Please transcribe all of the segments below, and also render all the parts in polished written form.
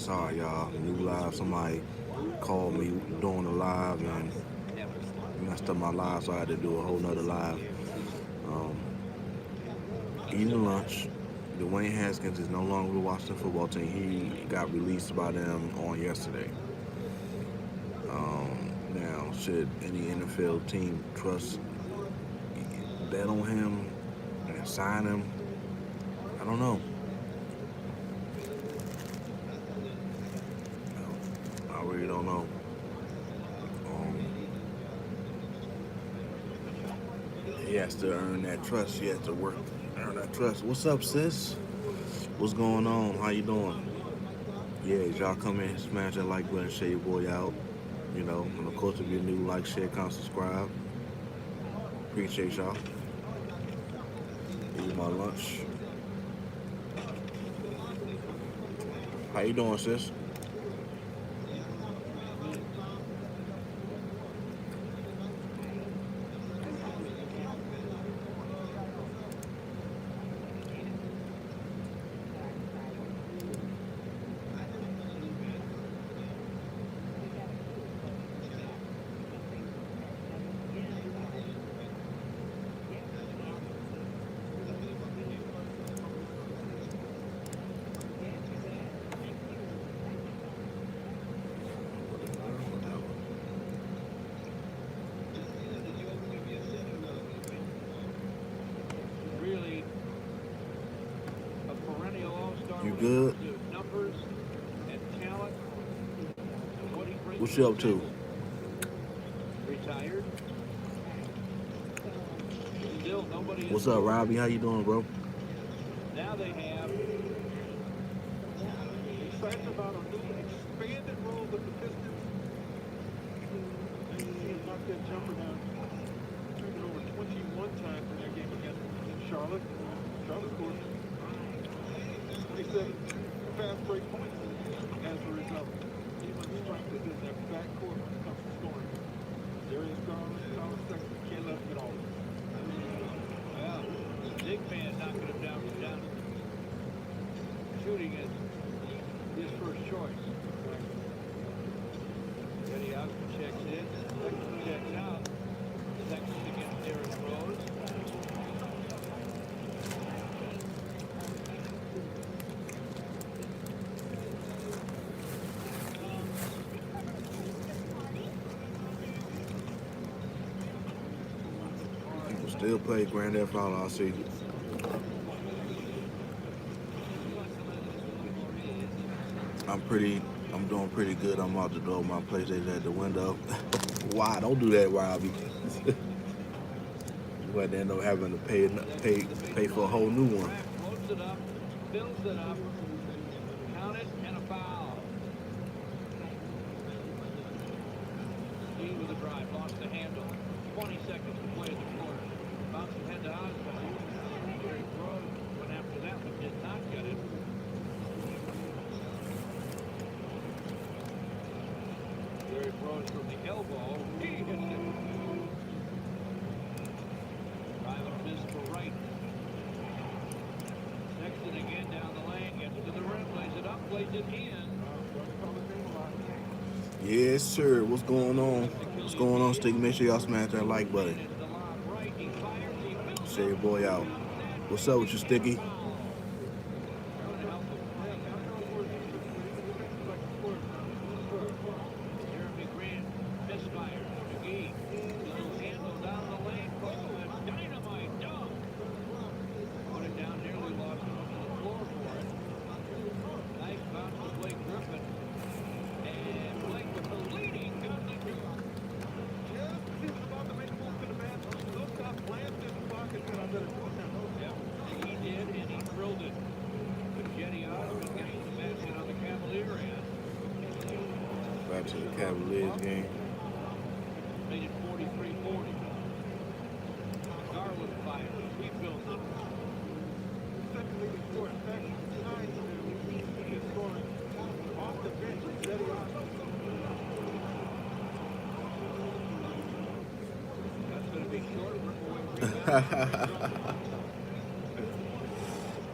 Sorry, y'all. New live. Somebody called me during the live and messed up my live, so I had to do a whole nother live. Um, Eating lunch. Dwayne Haskins is no longer with the Washington football team. He got released by them on yesterday. Now, should any NFL team trust bet on him and sign him? I don't know. I really don't know. Um, he has to earn that trust. He has to work, earn that trust. What's up, sis? What's going on? How you doing? Yeah, y'all come in, smash that like button, share your boy out. And of course, if you're new, like, share, comment, subscribe. Appreciate y'all. Eat my lunch. How you doing, sis? You good? What you up to? What's up, Robbie? How you doing, bro? People still play Grand Theft Auto. I see. I'm pretty. I'm doing pretty good. I'm out the door. My PlayStation at the window. Why? Don't do that, Robbie. You might end up having to pay for a whole new one. Yes, sir. What's going on? What's going on, Sticky? Make sure y'all smash that like button. Share your boy out. What's up with you, Sticky? Back to the Cavaliers game.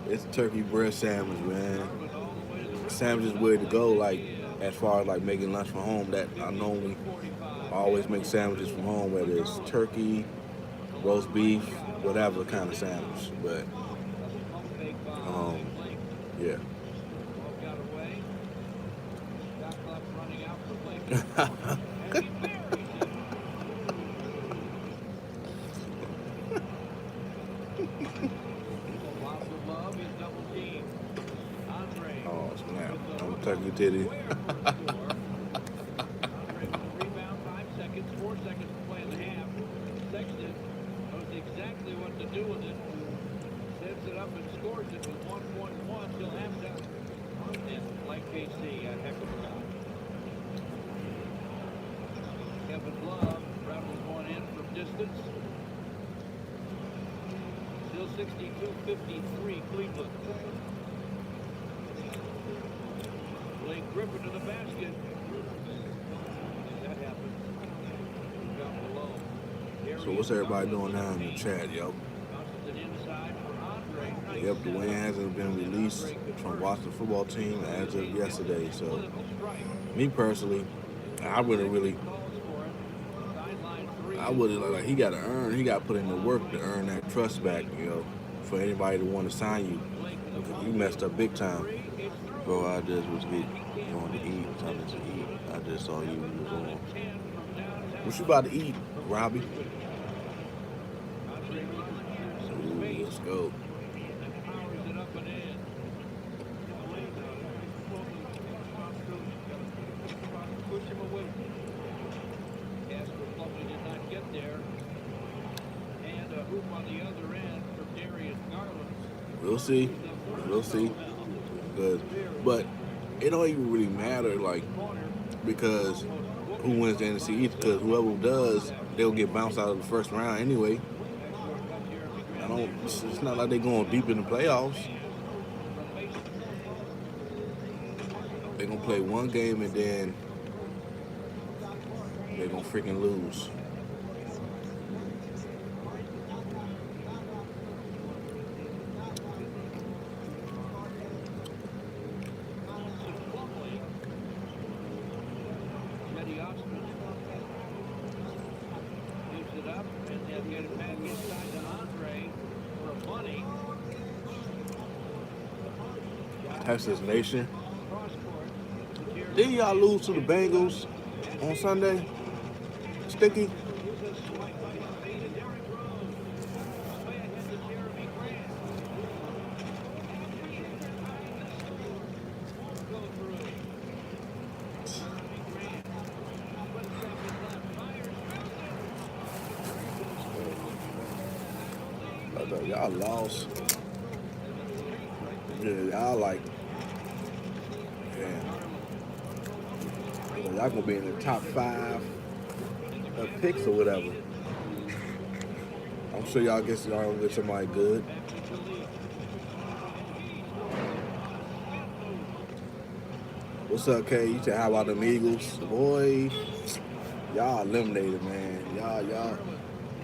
It's turkey breast sandwich, man. sandwiches where to go, like as far as like making lunch from home. That I normally always make sandwiches from home, whether it's turkey, roast beef, whatever kind of sandwich. But um, yeah. Oh snap! I'm turkey titty. Still 62-53 Cleveland. Blake Griffin to the basket. That happened. Down below. So what's everybody doing now in the chat, yo? Yep, Dwayne hasn't been released from Washington football team as of yesterday. So me personally, I would like he got to earn, he got to put in the work to earn that trust back, you know, for anybody to want to sign you. Because you messed up big time. Bro, I just was going to eat, something to eat. I just saw you was on. What you about to eat, Robbie? Ooh, let's go. We'll see. We'll see. But it don't even really matter, like, because who wins the NFC East, because whoever does, they'll get bounced out of the first round anyway. It's not like they're going deep in the playoffs. They're going to play one game and then they're going to freaking lose. Texas Nation. Didn't y'all lose to the Bengals on Sunday? Sticky? Y'all lost. Yeah, y'all like, y'all gonna be in the top 5 of picks or whatever. I'm sure y'all gonna get somebody good. What's up, Kay? You said, how about them Eagles? Boy, y'all eliminated, man.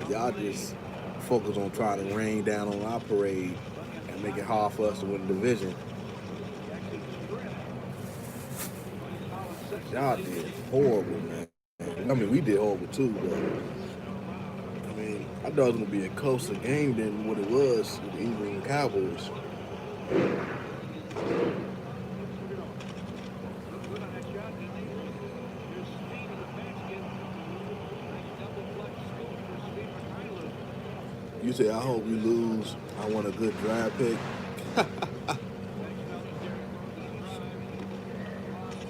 Y'all just focus on trying to rain down on our parade and make it hard for us to win the division. Y'all did horrible, man. I mean, we did horrible too, but I mean, I thought it was gonna be a closer game than what it was with the Eagles and Cowboys. You say, I hope we lose. I want a good draft pick.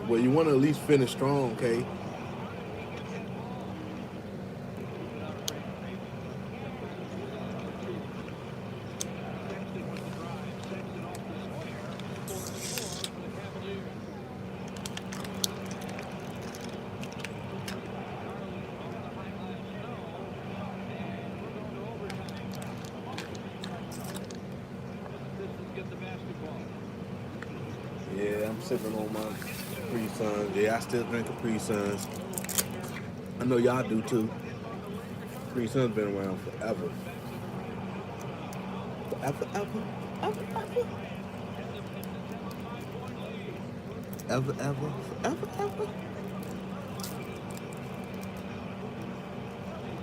Well, you want to at least finish strong, okay? Yeah, I'm sipping on my Capri Suns. Yeah, I still drink Capri Suns. I know y'all do too. Capri Suns been around forever. Forever. Ever, ever, ever, ever.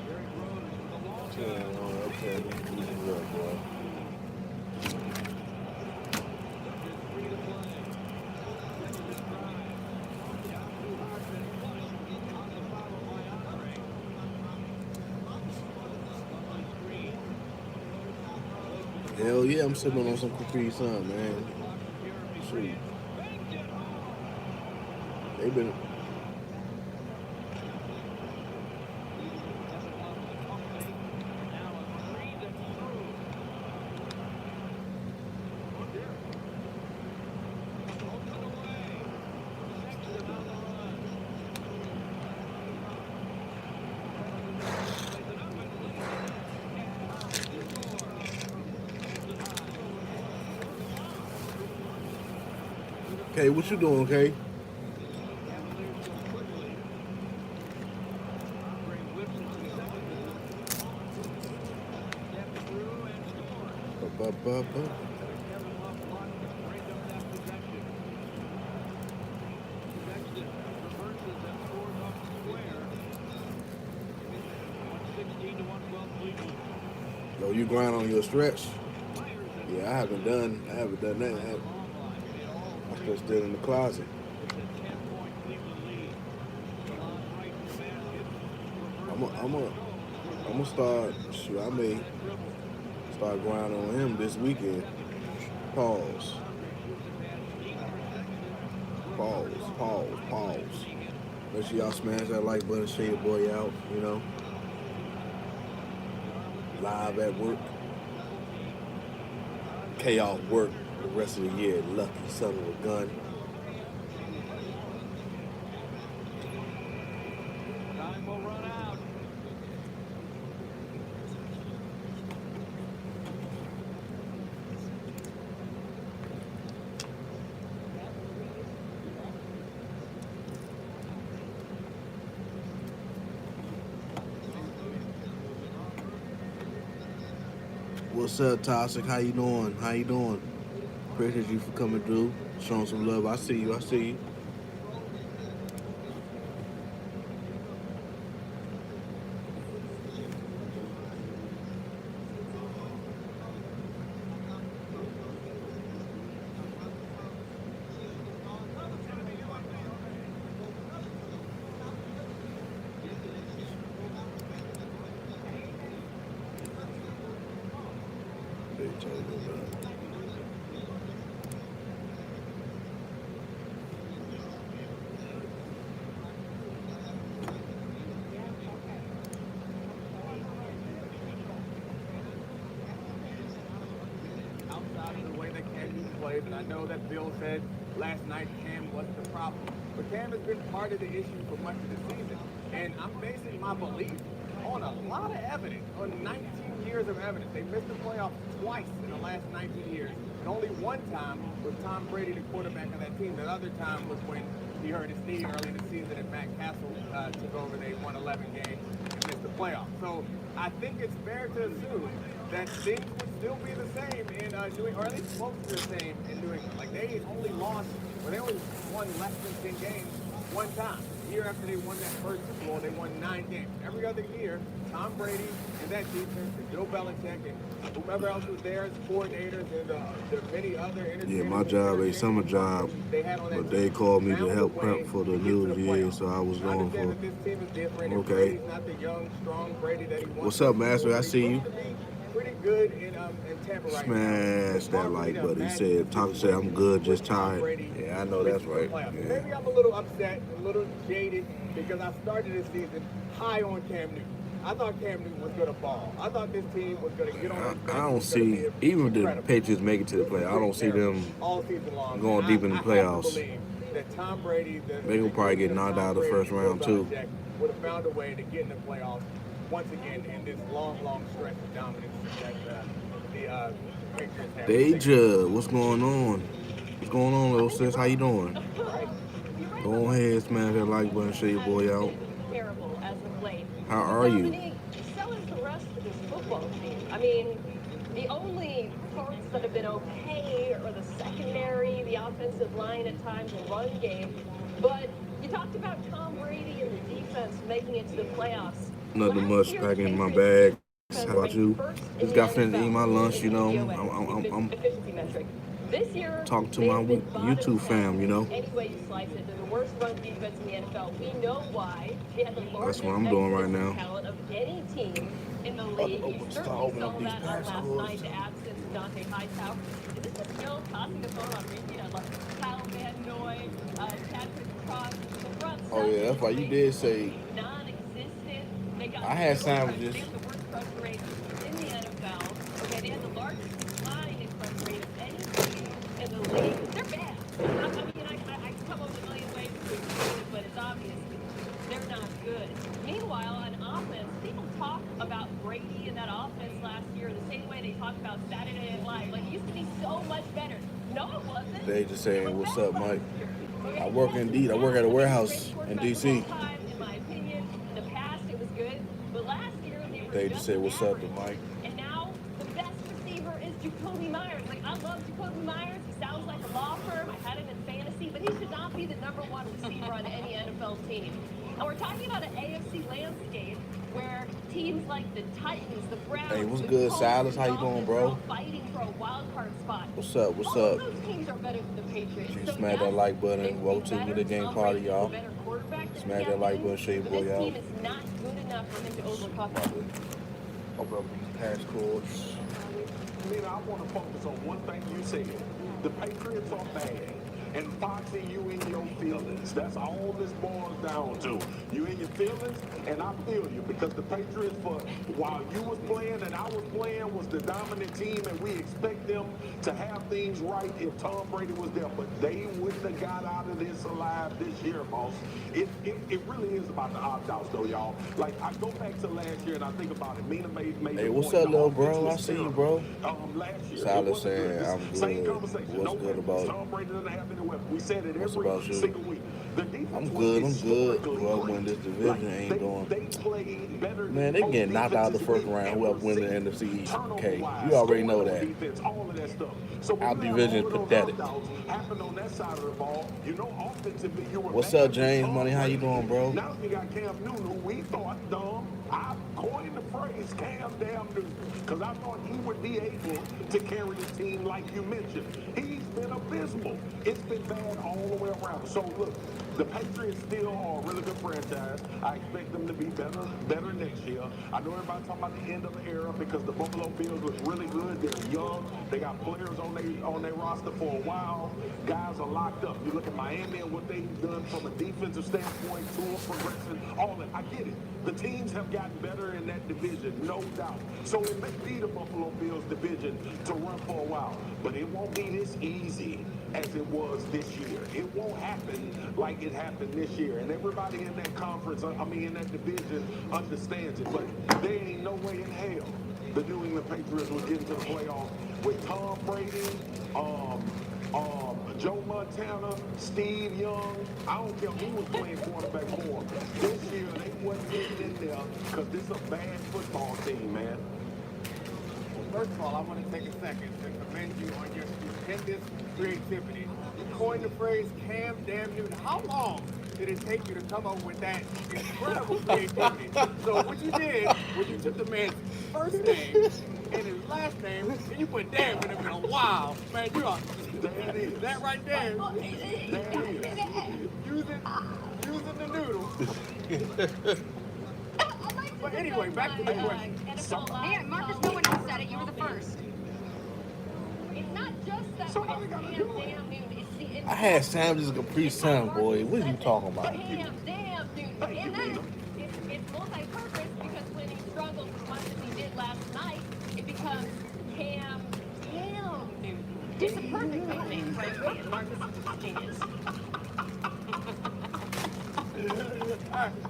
Derrick Rose with a long Yeah, gun. no, okay, this is up, boy. Just 3 to play. Sexton drives. Down to Harden. Flush. On the foul by Andre. Lovely screen. Plays with the ball. Hell yeah, I'm Gets it sipping back on some inside. Capri Sun, man. Blocked from Jeremy Shoot, Grant. Banked it home. they've been. Kevin Love with a pump fake. And now a three that's through. Oh, Derrick. Holds it away. Sexton on the run. Plays it up and lays it in. And to score. Holds it high. Okay, what you doing, okay? Cavaliers go quickly. Andre whips it to the second wall. Steps through and scores. Ba-ba-ba-ba. Kevin Love blocked to break up that possession. Sexton reverses and scores off the square. 116 to 112 Cleveland. Yo, you grind on your stretch? Myers and Yeah, I haven't done that. long line. Made all I'm three. still in the closet. It's a 10-point Cleveland lead. Milan right to the basket. I'm Reverse I'm basket I'm gonna start. Shoot, I may dribble. start grinding on him this weekend. Pause. Andre shoots it past deep for Sexton. Pause. Reverse off Pause. the three. Pause. He hit Make sure y'all smash that like button, share your boy out. You know, live at work. K off work the rest of the year. Lucky son of a gun. Time will run out. What's up, Toxic? How you doing? How you doing? Appreciate you for coming through, showing some love. I see you. I see you. They told me that. Outside of the way that Cam Newton plays, and I know that Bill said last night Cam wasn't the problem, but Cam has been part of the issue for much of the season, and I'm basing my belief on a lot of evidence, on 19 years of evidence. They missed the playoffs twice in the last 19 years, and only one time was Tom Brady the quarterback of that team. The other time was when he hurt his knee early in the season and Matt Castle took over. They won 11 games and missed the playoffs. So I think it's fair to assume that things would still be the same in New England, or at least close to the same in New England. Like they only lost, or they only won less than 10 games one time. The year after they won that first Super Bowl, they won 9 games. Every other year, Tom Brady and that defense, and Bill Belichick, and whomever else was there as coordinators, and the many other Yeah, entertainers, my job a summer job, they had on that but they team, called me to found a help way prep for the to get to new the year, playoffs. so I was I going understand for. that this team is different, and Okay. Brady's not the young, strong Brady that he wants. What's up, Master? I see you. He looks to be pretty good in Tampa right now. Smash It's that hard for me like to button. He imagine said, the Talk said I'm good, just with Tom tired. Brady Yeah, I know that's reaching the right. playoffs. Yeah. Maybe I'm a little upset, a little jaded, because I started this season high on Cam Newton. I thought Cam Newton was going to ball. I thought this team was going to get on I, defense. I and don't was gonna see, be even if the incredible. Patriots make it to the playoffs, I don't see them All season long. going And deep in the I have playoffs. to believe that Tom Brady, They gonna probably get knocked out of the first round, too. would have found a way to get in the playoffs once again in this long, long stretch of dominance that the Patriots have. Deja, what's going on? What's going on, little sis? How you doing? Right. Go ahead, smash that like button, share your boy out. Terrible as of late. How are you? Dominique, so is the rest of this football team. I mean, the only parts that have been okay are the secondary, the the offensive line at times, the run game. But you talked about Tom Brady and the defense making it to the playoffs. Nothing Last much year, back the in my Patriots bag. defense How about ranked you? first in Just the got finished NFL eating my lunch, in you the know. DVOA, I'm efficiency metric. This year, talking to they my have been bottom YouTube 10 fam, you know. any way you slice it. They're the worst run defense in the NFL. We know why. They had the That's largest what I'm doing right explosive now. talent of any team in the About to league. You open, start certainly opening saw up these that on packs. last night, the absence of Dante Hightower. Is this the still tossing the phone on repeat? I love Kyle Van Noy, Chadwick Cross. The front Oh yeah, that's why you did say non-existent. They got I had zero sandwiches. They have the worst pressure rate in the NFL. Okay, they had the largest decline in pressure rate of any team in the league. They're bad. I come up with a million ways to explain it, but it's obvious they're not good. Meanwhile, on offense, people talk about Brady and that offense last year the same way they talk about Saturday Night Live. Like, it used to be so much better. No, it wasn't. They just saying, "What's up, Mike?" Okay? I work indeed. I work at a warehouse in DC. Time, in my opinion, in the past it was good, but last year they were They just said, "What's up to average. Mike?" And now the best receiver is Jacoby Myers. Like, I love Jacoby Myers. He sounds like a law firm. I had him in fantasy, but he should not be the #1 receiver on any NFL team. And we're talking about an AFC landscape where teams like the Titans, the Browns, Hey, what's the good, Colts, Silas? the How you doing, Dolphins are bro? all fighting for a wild card spot. What's up? What's All up? of those teams are better than the Patriots. She So smash yes, that like they button. would Welcome be to better. the game Tom party, Brady is a y'all. better quarterback than Smash Cam that like Newton, button, share your but boy this out. team is not good enough for him to overcome it. Open up these passports. Nina, I want to focus on one thing you said. The Patriots are bad. And Foxy, you in your feelings. That's all this boils down to. You in your feelings, and I feel you because the Patriots, for while you was playing and I was playing, was the dominant team, and we expect them to have things right if Tom Brady was there. But they wouldn't have got out of this alive this year, boss. It really is about the opt-outs, though, y'all. Like, I go back to last year and I think about it. Mina made Hey, the what's point, up, the little offense bro? I was see you, terrible. bro. Last year, it Silas wasn't saying good. I'm Same good. conversation. What's No good weapons. about you? Tom Brady doesn't have any weapons. We said it What's every about you? single week. The defense I'm was good. I'm good. historically Whoever great. win this division Like, ain't doing. they played better Man, than they most getting knocked out of the defenses first we round. ever Whoever wins the seen. NFC East. Okay, Turnover-wise, you already scoring know on that. defense, all of that stuff. So when Our you have division all is of those pathetic. opt-outs happen on that side of the ball, you know offensively you were What's bad up, with James Tom Money? How you Brady. doing, bro? Now you got Cam Newton, who we thought dumb. I coined the phrase Cam damn Newton because I thought he would be able to carry the team like you mentioned. He's been abysmal. It's been bad all the way around. So look, the Patriots still are a really good franchise. I expect them to be better next year. I know everybody's talking about the end of the era because the Buffalo Bills look really good. They're young. They got players on their roster for a while. Guys are locked up. You look at Miami and what they've done from a defensive standpoint, tour progression, all that. I get it. The teams have gotten better in that division, no doubt. So it may be the Buffalo Bills division to run for a while, but it won't be this easy as it was this year. It won't happen like it happened this year. And everybody in that conference, in that division understands it. But there ain't no way in hell the New England Patriots will get into the playoffs with Tom Brady, Joe Montana, Steve Young. I don't care who was playing quarterback for them. This year, they wasn't getting in there because this is a bad football team, man. First of all, I want to take a second to commend you on your stupendous creativity. You coined the phrase Cam Damn Newton. How long did it take you to come up with that incredible creativity? So what you did was you took the man's first name and his last name and you put damn in the middle. Wow, man, you are that right there. Using the noodle. But anyway, back to the question. Yeah, Marcus, no one else said it. You were the first. It's not just that Somebody gotta Cam do it. Damn Newton. It's I had sandwiches at Capri Sun, boy. What are you talking about? Cam Damn Newton. And then it's multi-purpose because when he struggles as much as he did last night, it becomes Cam Damn Newton. It's a perfect nickname, frankly, and Marcus is just a genius.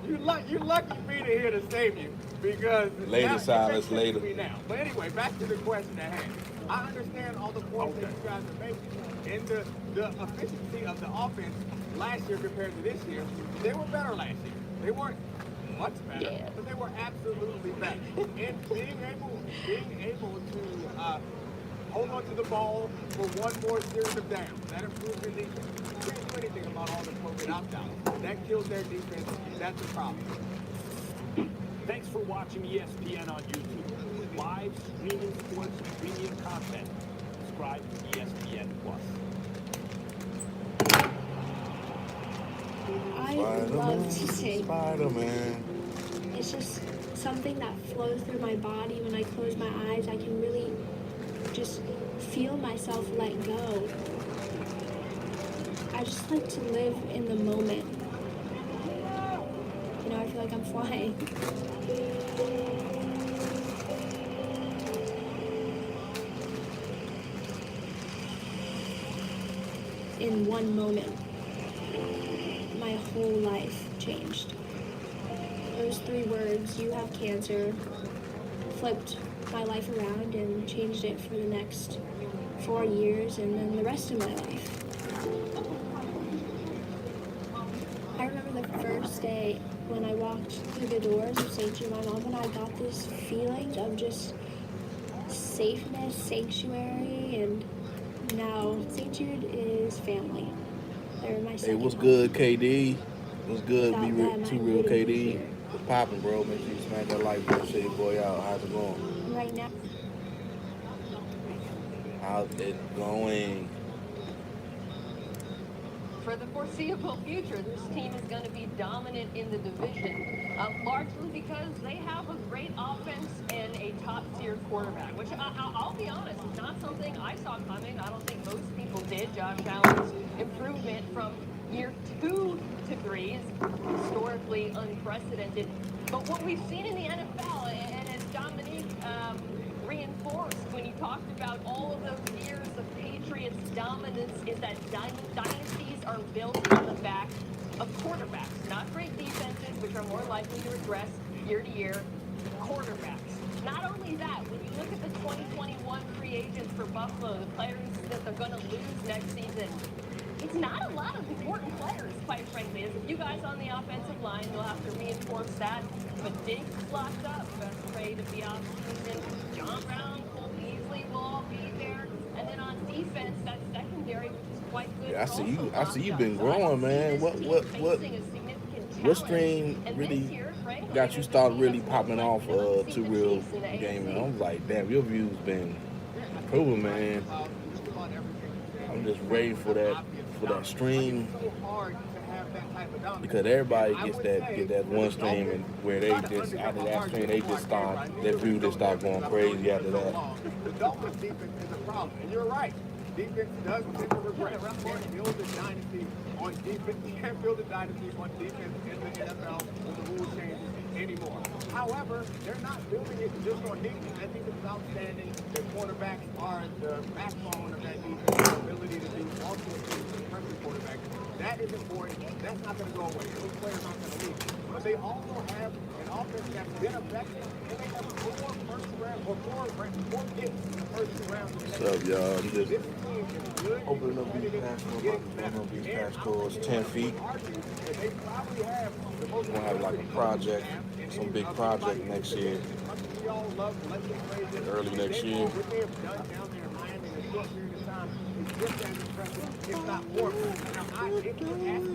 You lucky me to here to save you because Later, now, Silas, it makes sense later. to me now. But anyway, back to the question at hand. I understand all the points that you guys are making and the efficiency of the offense last year compared to this year. They were better last year. They weren't much better, but they were absolutely better. And being able to hold on to the ball for one more series of downs. That improves your defense. You can't do anything about all the COVID opt-outs. That kills their defense. That's a problem. Thanks for watching ESPN on YouTube. Live streaming sports premium content. Subscribe to ESPN Plus. I love to sing. Spider-Man. It's just something that flows through my body. When I close my eyes, I can really just feel myself let go. I just like to live in the moment. You know, I feel like I'm flying. In one moment, my whole life changed. Those 3 words, "you have cancer," flipped my life around and changed it for the next 4 years and then the rest of my life. I remember the first day when I walked through the doors of St. Jude, my mom and I got this feeling of just safeness, sanctuary, and now St. Jude is family. They're my Hey, second what's home. good, KD? What's good? Without Be real, them, too I real, wouldn't be KD. here. What's poppin', bro? Make sure you smack that like button, share your boy out. How's it going? Right now, How's it going? For the foreseeable future, this team is going to be dominant in the division, largely because they have a great offense and a top-tier quarterback, which I'll be honest, is not something I saw coming. I don't think most people did. Josh Allen's improvement from year 2 to 3 is historically unprecedented. But what we've seen in the NFL, and as Dominique reinforced when he talked about all of those years of Patriots dominance, is that dynasties are built on the back of quarterbacks. Not great defenses, which are more likely to regress year to year. Quarterbacks. Not only that, when you look at the 2021 free agents for Buffalo, the players that they're going to lose next season, it's not a lot of important players, quite frankly. There's a few guys on the offensive line. They'll have to reinforce that. But Diggs locked up. Best trade of the offseason. John Brown, Cole Beasley will all be there. And then on defense, that secondary, which is quite good. Yeah, I is see you. also I see you locked been up. So I growing, don't see man. this What team what facing a significant what challenge. stream And really this year, frankly, got you there's a started team really that's popping most off likely to unseat Too the Real Chiefs in the game? And AFC. I was like, damn, your views been improving, man. I'm just ready for that stream because everybody get that one stream and where they just after that stream they just start their view just start going crazy after that. The Dolphins defense is a problem, and you're right. Defense does tend to regress. You can't build a dynasty on defense. You can't build a dynasty on defense in the NFL with the rule changes anymore. However, they're not building it just on defense. That defense is outstanding. The quarterbacks are the backbone of that defense. Their ability to do multiple things for the country quarterback. That is important. That's not going to go away. Those players aren't going to leave. But they also have an offense that's been effective, and they have 4 first round or 4 picks in the first 2 rounds. What's up, y'all? I'm just This team is good. opening up these passports 10 feet. They probably have the most We're gonna have like a project, some big project next year, we all love Legend Blazers. early next year. What they have done down there in Miami in a short period of time is just as impressive, if not more impressive. Now, if you ask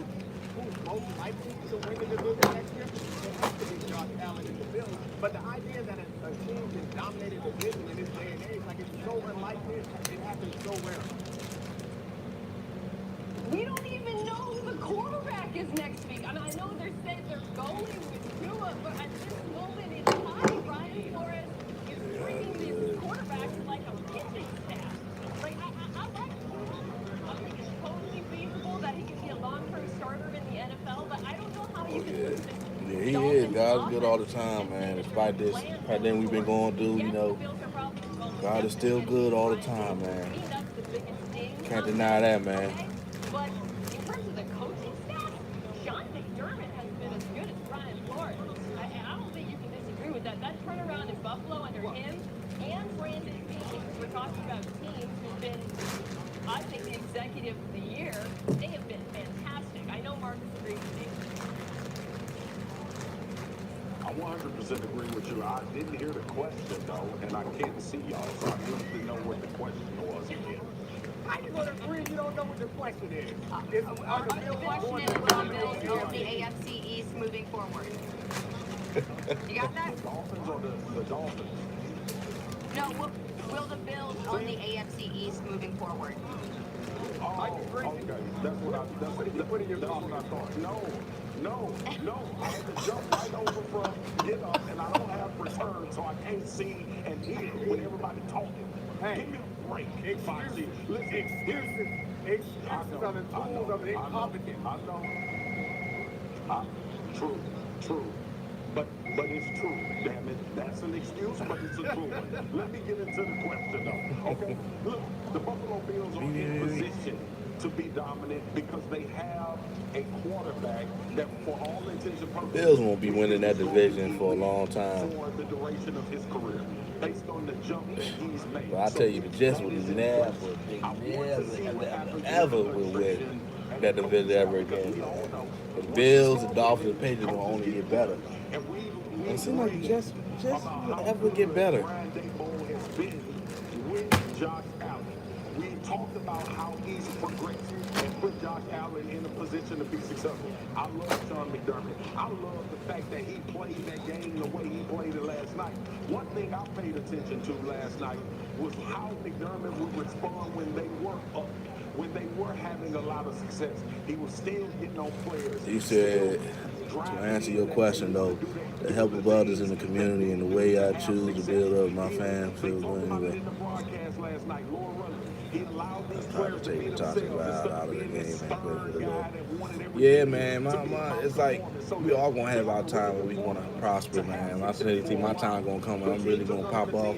who's most likely to win the division next year, it has to be Josh Allen and the Bills. But the idea that a team can dominate a division in this day and age, like it's so unlikely, it happens so rarely. We don't even know who the quarterback is next week. I mean, I know they're saying they're going with Tua, but at this moment in time, Brian Flores is treating these quarterbacks like a pitching staff. Like, I like Tua. I think it's totally feasible that he can be a long-term starter in the NFL, but I don't know how you can lose it. Yeah, he is. God's good all the time, man. Despite this pandemic we've been going through, you know, God is still good all the time, man. Can't deny that, man. But in terms of the coaching staff, Sean McDermott has been as good as Brian Flores. I don't think you can disagree with that. That turnaround in Buffalo under him and Brandon Beane, we're talking about teams who've been, I think, the executive of the year. They have been fantastic. I know Marcus agrees with me. I 100% agree with you. I didn't hear the question though, and I can't see y'all, so I need to know what the question was again. How you gonna agree you don't know what the question is? Are The the Bills question going is, to will the dominate Bills the own the AFC? AFC East moving forward? You got that? The Dolphins or the Dolphins? No, will the Bills own the AFC East moving forward? Are you Oh, drinking? okay. That's what I. What did you put in your That's coffee what I this thought. morning? No. I had to jump right over from get up, and I don't have return, so I can't see and hear when everybody talking. Hey, Give me a break, Foxy. excuses, Listen, excuses are the tools of the incompetent. I know. I, true, true. But it's true. Damn it, that's an excuse, but it's a true one. Let me get into the question though. Okay, look, the Buffalo Bills are in position to be dominant because they have a quarterback that, for all intents and purposes, Bills won't be winning that division for a long time. for the duration of his career, based on the jump that he's made. But I tell you, the Jets would never, ever will win that division ever again. The Bills, the Dolphins, the Patriots will only get better. It seems like the Jets will ever get better. Brian Daboll has been with Josh Allen. We talked about how he's progressed and put Josh Allen in a position to be successful. I love Sean McDermott. I love the fact that he played that game the way he played it last night. One thing I paid attention to last night was how McDermott would respond when they were up, when they were having a lot of success. He was still getting on players. You said, to answer your question though, the help of others in the community and the way I choose to build up my fan feels good anyway. That's trying to take the toxic vibe out of the game and play for the Lord. Yeah, man, it's like we all gonna have our time when we wanna prosper, man. I said, my time gonna come and I'm really gonna pop up.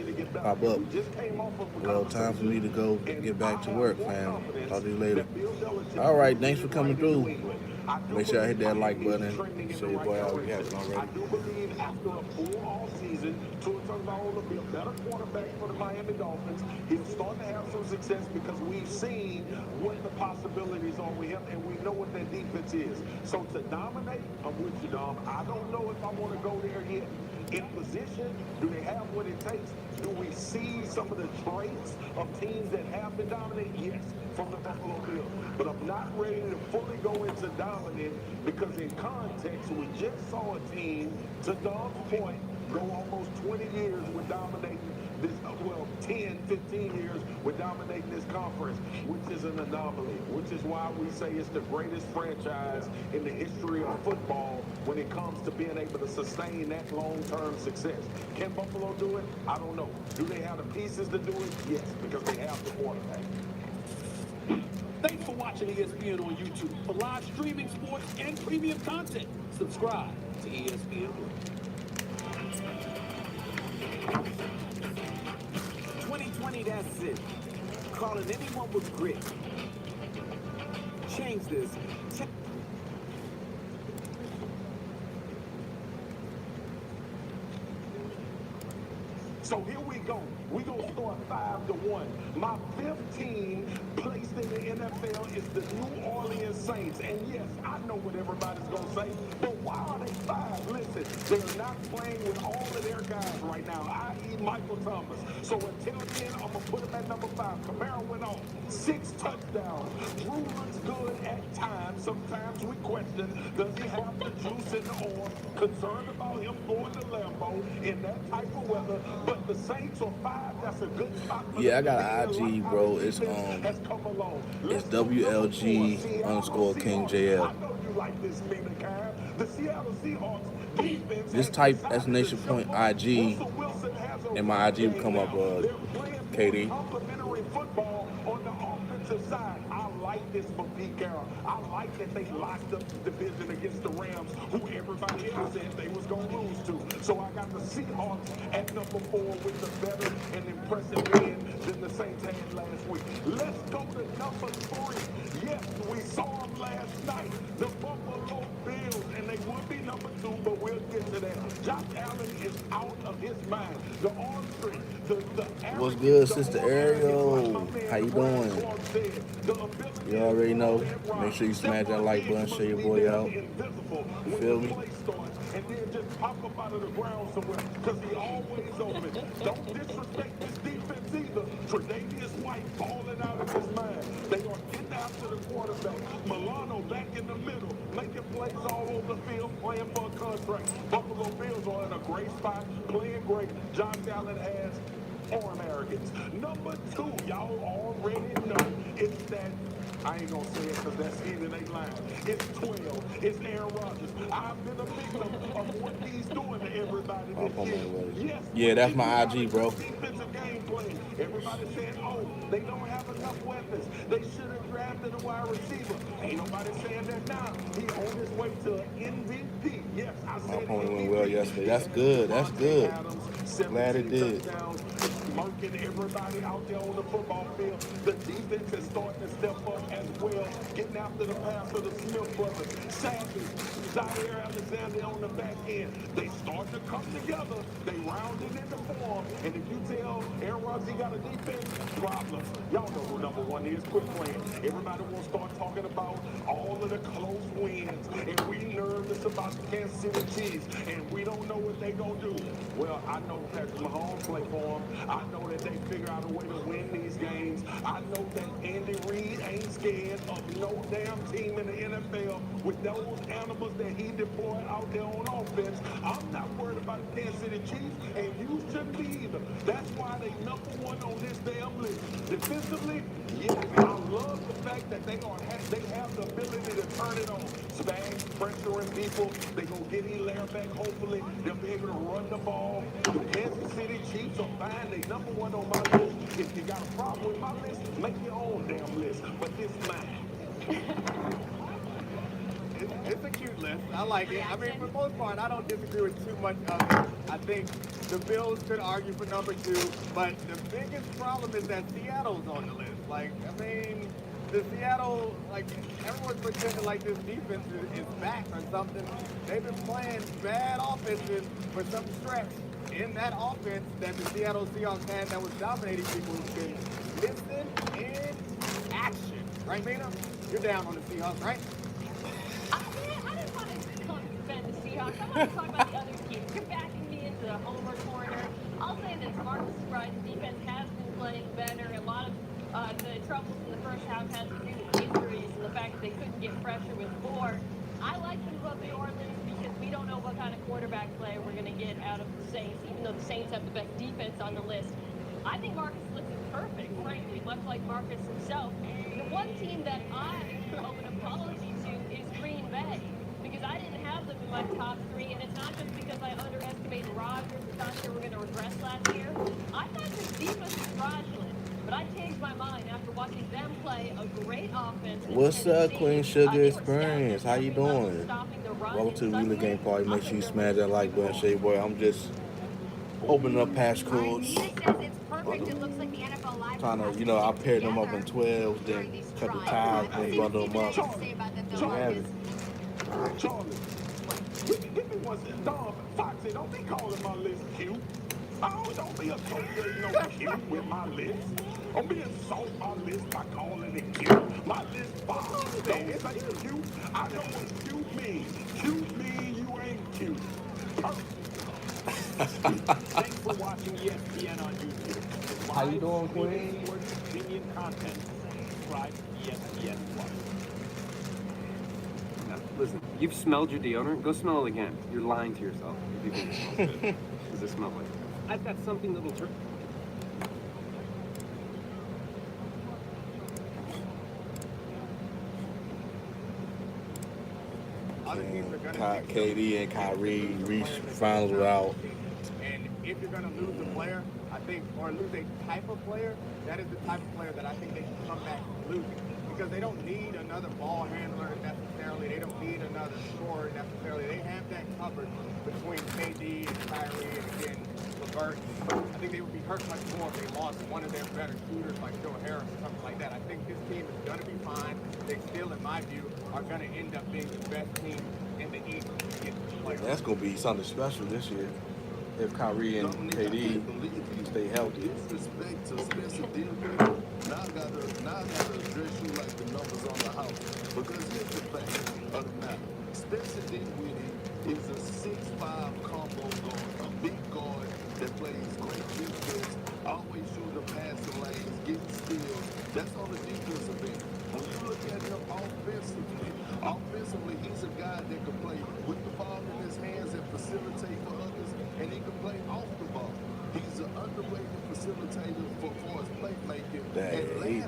Well, time for me to go get back to work, fam. Talk to you later. All right, thanks for coming through. Make sure I hit that like button. Show your boy how we haven't already. I do believe after a full off season, Tua Tagovailoa will be a better quarterback for the Miami Dolphins. He'll start to have some success because we've seen what the possibilities are with him, and we know what that defense is. So to dominate, I'm with you, Dom. I don't know if I want to go there yet. In position, do they have what it takes? Do we see some of the traits of teams that have been dominant? Yes, from the Buffalo Bills. But I'm not ready to fully go into dominant because in context, we just saw a team, to Dom's point, go almost 20 years with dominating this, 10, 15 years with dominating this conference, which is an anomaly, which is why we say it's the greatest franchise in the history of football when it comes to being able to sustain that long-term success. Can Buffalo do it? I don't know. Do they have the pieces to do it? Yes, because they have the quarterback. Thanks for watching ESPN on YouTube. For live streaming sports and premium content, subscribe to ESPN. 2020, that's it. Calling anyone with grit. Change this. So here we go. We're going to start 5-1. My fifth team placed in the NFL is the New Orleans Saints. And yes, I know what everybody's going to say, but why are they 5? Listen, they're not playing with all of their guys right now, i.e. Michael Thomas. So until then, I'm going to put him at number 5. Kamara went off 6 touchdowns. Drew looks good at times. Sometimes we question, does he have the juice in the arm? Concerned about him going to Lambeau in that type of weather. But the Saints are 5. That's a good spot. Yeah, I got an IG, bro. It's WLG_KingJL. I know you like this, Mina Kyle. The Seattle Seahawks defense. Just type exclamation point IG, and my IG will come up, KD. Complimentary football on the offensive side. I like this for Pete Carroll. I like that they locked up the division against the Rams, who everybody else said they was going to lose to. So I got the Seahawks at number 4 with the better and impressive win than the Saints had last week. Let's go to number 3. Yes, we saw them last night. The Buffalo Bills, and they would be number 2, but we'll get to that. Josh Allen is out of his mind. The arm strength, What's good, Sister Ariel? How you doing? You already know. Make sure you smash that like button, show your boy out. You feel me? and then just pop up out of the ground somewhere because he always open. Don't disrespect this defense either. Tre'Davious White balling out of his mind. They are getting after the quarterback. Milano back in the middle, making plays all over the field, playing for a contract. Buffalo Bills are in a great spot, playing great. Josh Allen has arm arrogance. Number two, y'all already know it's that. I ain't gonna say it because that's even ain't lying. It's 12. It's Aaron Rodgers. I've been a victim of what he's doing to everybody this year. Yes, Yeah, that's my got a IG, bro. good defensive game plan. Everybody saying, oh, they don't have enough weapons. They should have drafted a wide receiver. Ain't nobody saying that now. He on his way to an MVP. Yes, I My said opponent MVP. went well yesterday. That's good. That's good. Adams, Glad it 17 did. touchdowns, murking everybody out there on the football field. The defense is starting to step up as well, getting after the pass of the Smith brothers. Savage, Zaire Alexander on the back end. They start to come together. They rounded into form. And if you tell Aaron Rodgers he got a defense, problems. Y'all know who number one is. Quit playing. Everybody will start talking about all of the close wins. And we nervous about the Kansas City Chiefs. And we don't know what they going to do. Well, I know Patrick Mahomes play for them. I know that they figure out a way to win these games. I know that Andy Reid ain't scared of no damn team in the NFL with those animals that he deployed out there on offense. I'm not worried about the Kansas City Chiefs, and you shouldn't be either. That's why they number one on this damn list. Defensively, yes, I love the fact that they have the ability to turn it on. Spags, pressuring people. They gonna get Hilaire back, hopefully. They'll be able to run the ball. The Kansas City Chiefs are fine. They number one on my list. If you got a problem with my list, make your own damn list. But it's mine. It's a cute list. I like it. I mean, for the most part, I don't disagree with too much of it. I think the Bills could argue for number two, but the biggest problem is that Seattle's on the list. Like, I mean, the Seattle, like, everyone's pretending like this defense is back or something. They've been playing bad offenses for some stretch in that offense that the Seattle Seahawks had that was dominating people who've been missing in action. Right, Mina? You're down on the Seahawks, right? I didn't want to come defend the Seahawks. I want to talk about the other teams. You're backing me into the homer corner. I'll say this: Marcus Wright's defense has been playing better. A lot of the troubles in the first half had to do with injuries and the fact that they couldn't get pressure with four. I like them above New Orleans because we don't know what kind of quarterback play we're going to get out of the Saints, even though the Saints have the best defense on the list. I think Marcus looks perfect, frankly, much like Marcus himself. The one team that I owe an apology to is Green Bay, because I didn't have them in my top three, and it's not just because I underestimated Rodgers and thought they were going to regress last year. I thought this defense was fraudulent, but I changed my mind after watching them play a great offense. What's up, Queen Sugar Experience? How you doing? Welcome to the Wheeler Game Party. Make sure you smash that like button, Shea Boy. I'm just opening up patch codes. Nina says it's perfect. It looks like the NFL Live. Trying to, I paired them up in 12s, then cut the ties, then bundle them up. Charlie, give me one second. Dom, Foxy, don't be calling my list cute. Oh, don't be associating no cute with my list. Don't be insulting my list by calling it cute. My list bombs. Don't say cute. I know what cute means. Cute means you ain't cute. Thanks for watching ESPN on YouTube. How you doing, Queen? Convenient content. Subscribe to ESPN Plus. Now, listen, you've smelled your deodorant. Go smell it again. You're lying to yourself. You think it smells good. What does it smell like? I've got something that'll turn. Other teams are going to KD and Kyrie reach finals without. And if you're going to lose a player, I think, or lose a type of player, that is the type of player that I think they should come back losing. Because they don't need another ball handler necessarily. They don't need another scorer necessarily. They have that covered between KD and Kyrie and again, LeVert. I think they would be hurt much more if they lost one of their better shooters like Joe Harris or something like that. I think this team is going to be fine. They still, in my view, are going to end up being the best team in the East to get to the playoffs. That's going to be something special this year if Kyrie and KD stay healthy. Respect to Spencer Dinwiddie. Now I gotta address you like the numbers on the house. Because here's the fact of the matter. Spencer Dinwiddie is a 6'5" combo guard, a big guard that plays great defense, always shooting the passing lanes, getting steals. That's on the defensive end. When you look at him offensively, he's a guy that can play with the ball in his hands and facilitate for others, and he can play off the ball. He's an underrated facilitator for his playmaking.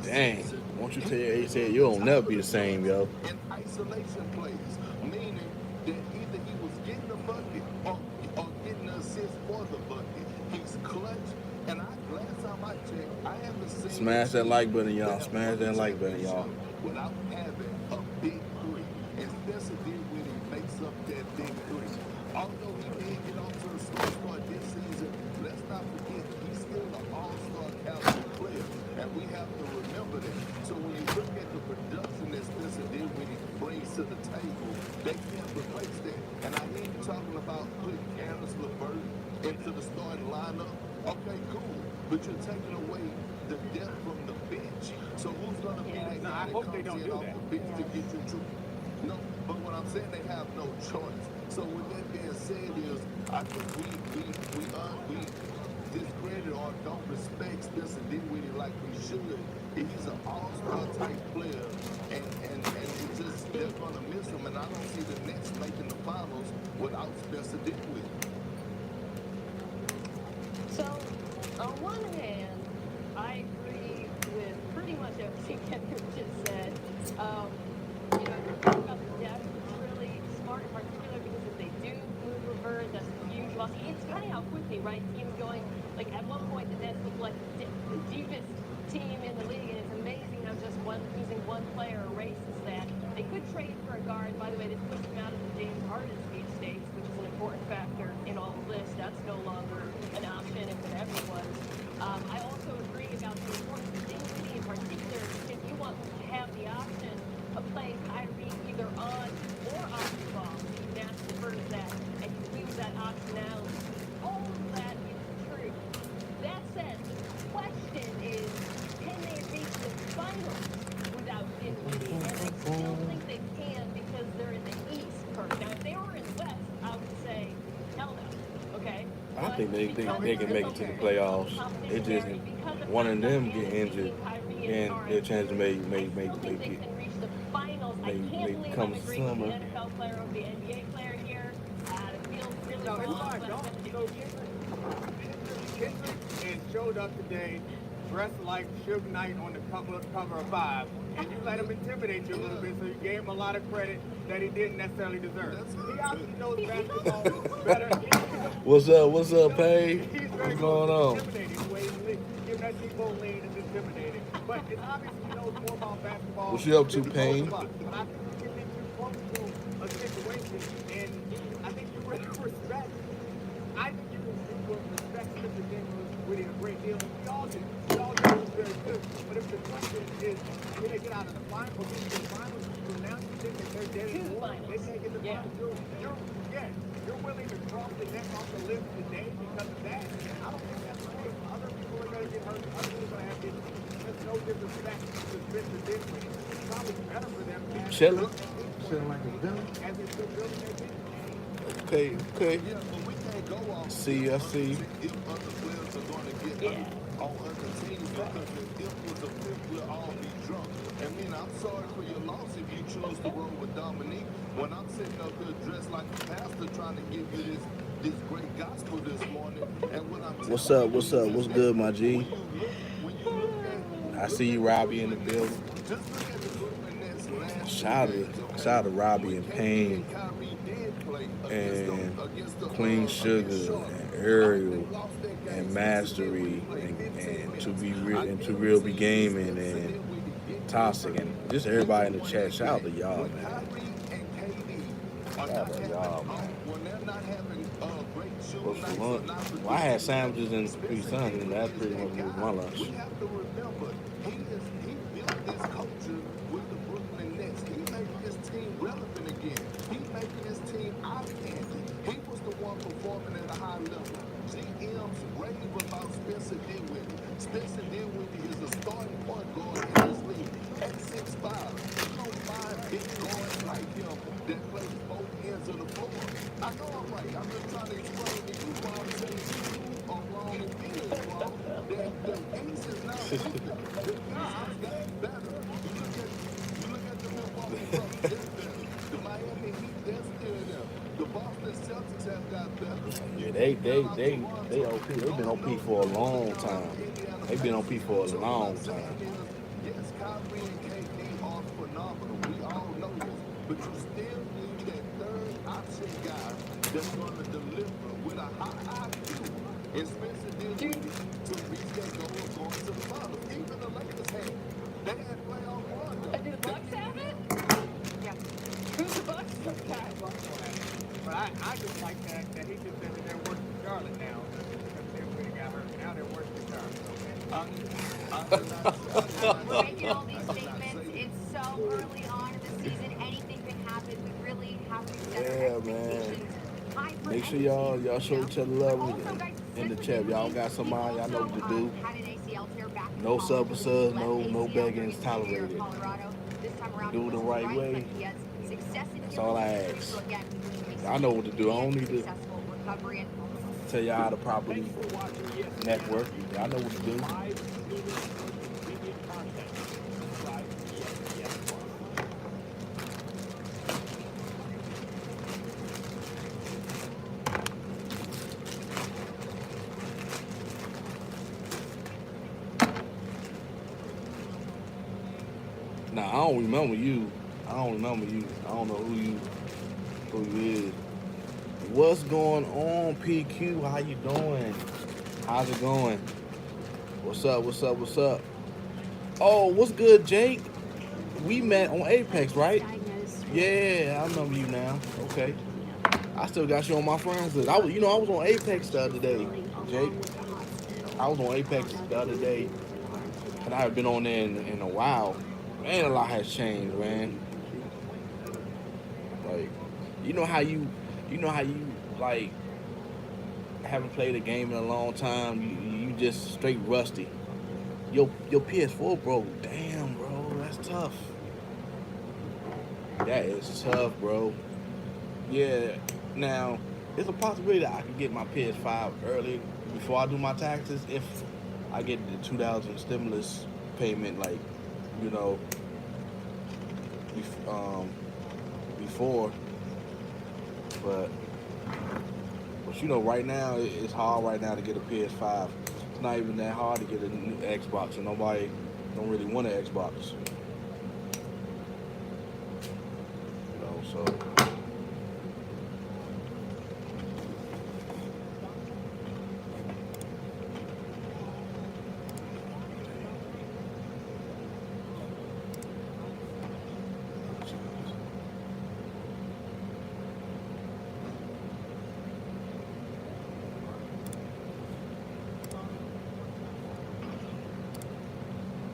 Dang. Won't you tell you, he said you'll never be the same, yo. In isolation plays, meaning that either he was getting the bucket or getting the assist for the bucket. He's clutch, and last time I checked, I haven't seen. Smash that like button, y'all. Smash that like button, y'all. Without having a big three, and Spencer Dinwiddie makes up that big three. Although he did get off to a slow start this season, let's not forget he's still an all-star caliber player, and we have to remember that. So when you look at the production that Spencer Dinwiddie brings to the table, they can't replace that. And I hear you talking about putting Caris LeVert into the starting lineup. Okay, cool, but you're taking away the depth from the bench. So who's going to be that guy that comes in off the bench to get you through? No, but what I'm saying, they have no choice. So with that being said is, I think we discredit or don't respect Spencer Dinwiddie like we should. He's an all-star type player, and it's just, they're going to miss him, and I don't see the Nets making the finals without Spencer Dinwiddie. So, on one hand, I agree with pretty much everything Kendrick just said. You know, talking about the depth is really smart, in particular because if they do move LeVert, that's a huge loss. It's funny how quickly, right? Teams going, like at one point the Nets looked like the deepest team in the league, and it's amazing how just losing one player erases that. They could trade for a guard. By the way, they pushed him out of the James Harden sweepstakes, which is an important factor in all of this. That's no longer an option if it ever was. I also agree about the importance of Dinwiddie in particular. If you want to have the option of playing Kyrie either on or off the ball, you match the first that and you use that optionality. All of that is true. That said, the question is, can they reach the finals without Dinwiddie? And I still think they can because they're in the East first. Now, if they were in the West, I would say, hell no. Okay? I think they can make it to the playoffs. It just one of them get injured, and their chance to make come summer. NFL player over the NBA player here. Feels really No, it's wrong, fine. but- Don't. So Kendrick and showed up today dressed like Suge Knight on the cover of Vibe, and you let him intimidate you a little bit, so you gave him a lot of credit that he didn't necessarily deserve. He obviously knows basketball better. What's up, Paige? What's going on? Intimidating the way he giving that Depot lean is intimidating. But it's obvious he knows more about basketball. What you up to, than most Paige? of us. But I think you get too close to a situation, and I think you really respect. I think you respect Mr. Dinwiddie a great deal. We all do. We all do. It's very good. But if the question is, can they get out of the finals? Well, get to the finals. So now you think that they're dead in the water. They can't get the finals. You're willing to cross the neck off the list today because of that. I don't think that's the case. Other people are going to get hurt. Other people are going to have issues. There's no disrespect to Spencer Dinwiddie. It's probably better for them to have Chilling like a villain as they're still building their team. Okay. Yeah, but we can't go off. See. If other players are going to get on other teams, because if was a fifth, we'll all be drunk. And I'm sorry for your loss if you choose to roll with Dominique. When I'm sitting up here dressed like a pastor trying to give you this great gospel this morning, and when I'm What's up? What's good, my G? when you look at I see you, Robbie, in the building. just look at the Brooklyn Nets last Shout out to Robbie and Payne and Clean Sugar and Ariel and Mastery and to real be gaming and Toxic and just everybody in the chat. Shout out to y'all, man. Shout out to y'all, man. What's for lunch? Well, I had sandwiches and Capri Sun, and that's pretty much was my lunch. We have to remember, he built this culture with the Brooklyn Nets. He making his team relevant again. He's making his team eye-candy. He was the one performing at a high level. GMs rave about Spencer Dinwiddie. Spencer Dinwiddie is a starting point guard in this league. At 6'5", you don't find big guards like him that plays both ends of the floor. I know I'm right. I'm just trying to explain to you why I'm saying you are wrong and he is wrong. That the East is not weaker. The East has gotten better. You look at the Milwaukee Bucks, they're better. The Miami Heat, they're still there. The Boston Celtics have got better. Yeah, You they can't they count out they they Toronto. OP. They've been Lord OP knows you for a don't want to long count out time. the Indiana They've been OP Pacers. for a So what I'm long time. saying is, yes, Kyrie and KD are phenomenal. We all know this. But you still need that third option guy that's going to deliver with a high IQ, and Spencer Dinwiddie to reach that goal of going to the finals. Even the Lakers had it. They had playoff run Do though. the They Bucks didn't have even it? Yeah. Who's the Bucks? Yeah, Bucks will have it. But I just like that he just said that they're worse than Charlotte now because Dinwiddie got hurt. Now they're worse than Charlotte. I did not We're making all these I did not statements. say It's so early on in the season. Anything can happen. We really have to set our Yeah, man. expectations high for Make sure any y'all team, show you know? each other But love also, guys, in the Spencer chat. Y'all Dinwiddie, got he somebody. Y'all know also what to do. had an ACL tear back in No college. I believe he substances, left no ACL begging during is his senior year tolerated. at Colorado. This time around, Do he it the was right right, way. but he has success in That's dealing all with I injuries. ask. So again, I know what to do. I don't need to successful recovery and tell y'all how to properly Thanks for watching ESPN. network. Y'all know what to do. Live streaming convenient content. Subscribe to ESPN Plus. Nah, I don't remember you. I don't remember you. I don't know who you is. What's going on, PQ? How you doing? How's it going? What's up? What's up? What's up? Oh, what's good, Jake? We met on Apex, right? Yeah, I remember you now. Okay. I still got you on my friends list. I was on Apex the other day, Jake. I was on Apex the other day, and I haven't been on there in a while. Man, a lot has changed, man. Like, you know how you like haven't played a game in a long time. You just straight rusty. Your PS4 broke. Damn, bro, that's tough. That is tough, bro. Yeah. Now, it's a possibility that I could get my PS5 early before I do my taxes if I get the 2000 stimulus payment, like, you know, before. But right now it's hard right now to get a PS5. It's not even that hard to get a new Xbox, and nobody don't really want an Xbox. So.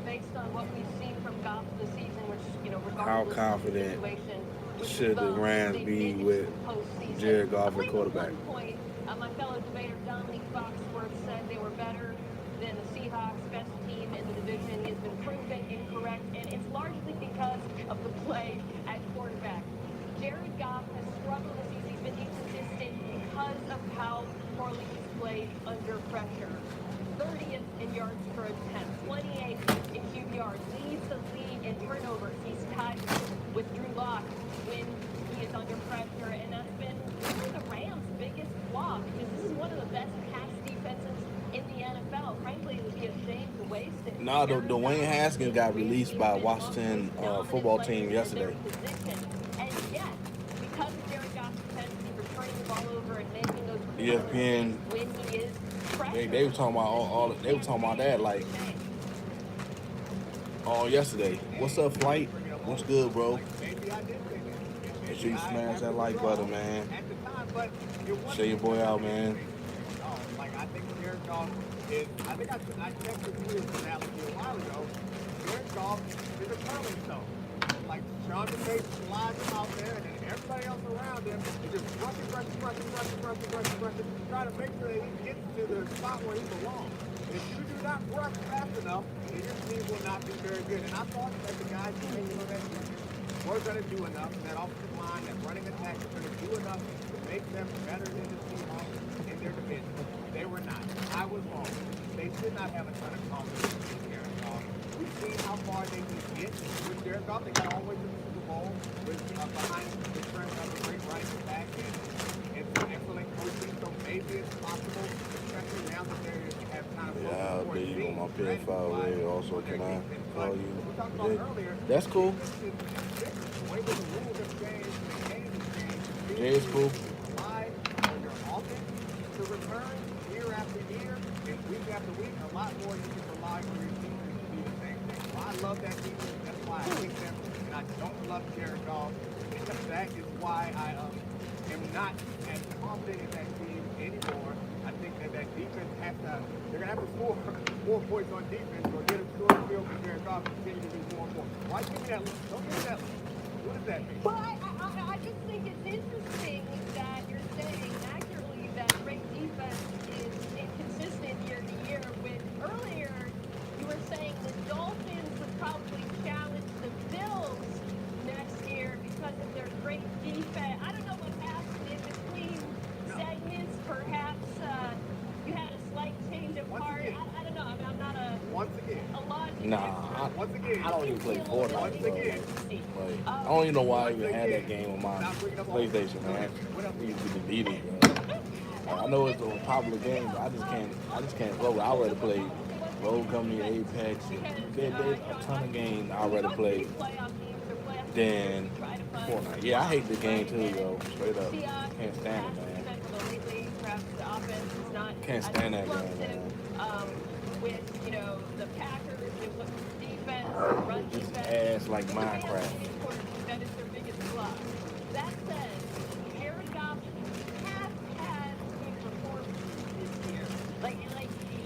Based on what we've seen from Goff this season, which, regardless How of the confident situation, should the Rams be with Jared Goff at quarterback? At one point, my fellow debater Dominique Foxworth said they were better than the Seahawks, best team in the division. He has been proven incorrect, and it's largely because of the play at quarterback. Jared Goff has struggled this season. He's been inconsistent because of how poorly he's played under pressure. 30th in yards per attempt, 28th in QBR, leads the league in turnovers. He's tied with Drew Lock when he is under pressure, and that's been the Rams' biggest flaw because this is one of the best pass defenses in the NFL. Frankly, it would be a shame to waste it. No, Dwayne Haskins got released by Washington football team yesterday. And yet, because of Jared Goff's propensity for turning the ball over and making those ESPN, when he is they were talking about they were talking about that like all yesterday. What's up, Flight? What's good, bro? Maybe I did think it. Make sure you smash that like button, man. At the time, but Show your boy out, man. Like, I think Jared Goff is, I think I texted you this analogy a while ago. Jared Goff is a curling stone. Like, Sean McVay slides him out there, and then everybody else around him is just rushing, trying to make sure that he gets to the spot where he belongs. If you do not rush fast enough, then your team will not be very good. And I thought that the guys who were going to do enough, that offensive line, that running attack is going to do enough to make them better than the Seahawks in their division. They were not. I was wrong. They should not have a ton of confidence in Jared Goff. We've seen how far they can get with Jared Goff. They got all the way to the Super Bowl with behind the strength of a great running back and some excellent coaching. So maybe it's possible, especially now that they have kind of Yeah, I'll update you on my strategy PS5 wise later. Also, on their can I defense. call But you? we talked about Yeah. earlier, That's cool. defense is different. The way that the rules have changed, the game has changed. Yeah, it's cool. Rely on your offense to return year after year and week after week. A lot more you can rely on your defense to do the same thing. So I love that defense. That's why I hate them, and I don't love Jared Goff. That is why I am not as confident in that team anymore. I think that defense has to, they're going to have to score more points on defense or get a short field for Jared Goff to continue to do more and more. Why give me that look? Don't give me that look. What does that mean? Well, I just think it's interesting that you're saying accurately that great defense is inconsistent year to year. When earlier you were saying the Dolphins would probably challenge the Bills next year because of their great defense. I don't know what happened in between segments. Perhaps you had a slight change of heart. I don't know. I mean, I'm not Once again. a logic Nah, expert. Once again. I don't even play Fortnite, bro. Once again. Like, I don't even know why I even had that game on my PlayStation, man. It used to be deleted, bro. I know it's a popular game, but I just can't play. I'd rather play Road Company, Apex, and there's a ton of games I'd rather play than Fortnite. Yeah, I hate the game too, yo. Straight up. Can't stand it, man. Can't stand that game, man. With, you know, the Packers, it was defense, run Just defense. ass like Minecraft. That is their biggest flaw. That said, Jared Goff has had good performances this year. Like,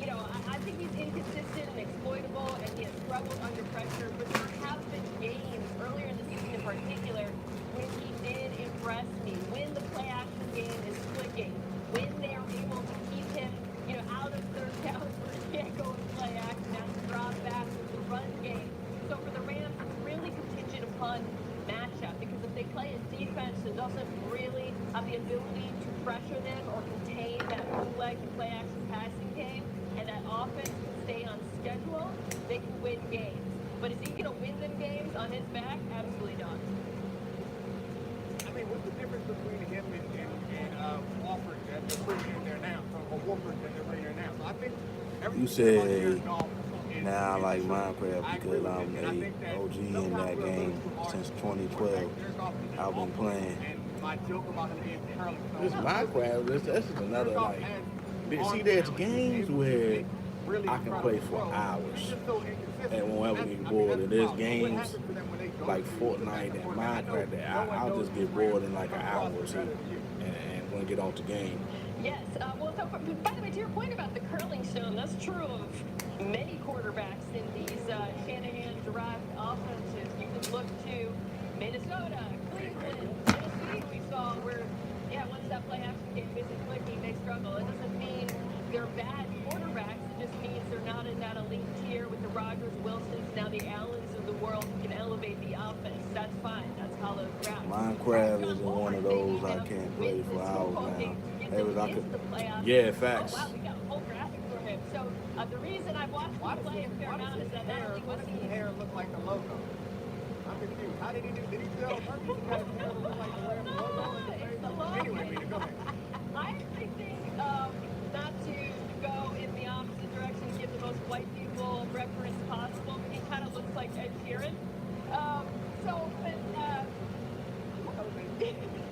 you know, I think he's inconsistent and exploitable, and he has struggled under pressure. But there have been games earlier in the season, in particular, when he did impress me. When the play action game is clicking, when they are able to keep him, you know, out of third down where he can't go and play action, has to drop back with the run game. So for the Rams, it's really contingent upon matchup, because if they play a defense that doesn't really have the ability to pressure them or contain that bootleg play action passing game, and that offense can stay on schedule, they can win games. But is he going to win them games on his back? Absolutely not. I mean, what's the difference between him and Walford that they're bringing in there now? Or Wolford that they're bringing in there now? So I think You say now I like Minecraft because I'm a OG in that game since 2012. I've been playing. And my joke about him being curly. This Minecraft, this is another like. See, there's games where I can play for hours and won't ever get bored. And there's games like Fortnite and Minecraft that I'll just get bored in like an hour or two and want to get off the game. Yes. Well, so, by the way, to your point about the curling stone, that's true of many quarterbacks in these Shanahan-derived offenses. You can look to Minnesota, Cleveland, Tennessee. We saw where, yeah, once that play action game isn't clicking, they struggle. It doesn't mean they're bad quarterbacks. It just means they're not in that elite tier with the Rodgers, Wilsons, now the Allens of the world who can elevate the offense. That's fine. That's hollow ground. Minecraft is one of those I can't play for hours now. Yeah, facts. Oh, wow, we got a whole graphic for him. So the reason I've watched him play a fair amount is that not only was Why does his hair look like the logo? I'm confused. How did he do? Did he sell purpose? His hair look like the Rams logo? It's the logo. Anyway, Mina, go ahead. I actually think not to go in the opposite direction, give the most white people reference possible, but he kind of looks like Ed Sheeran.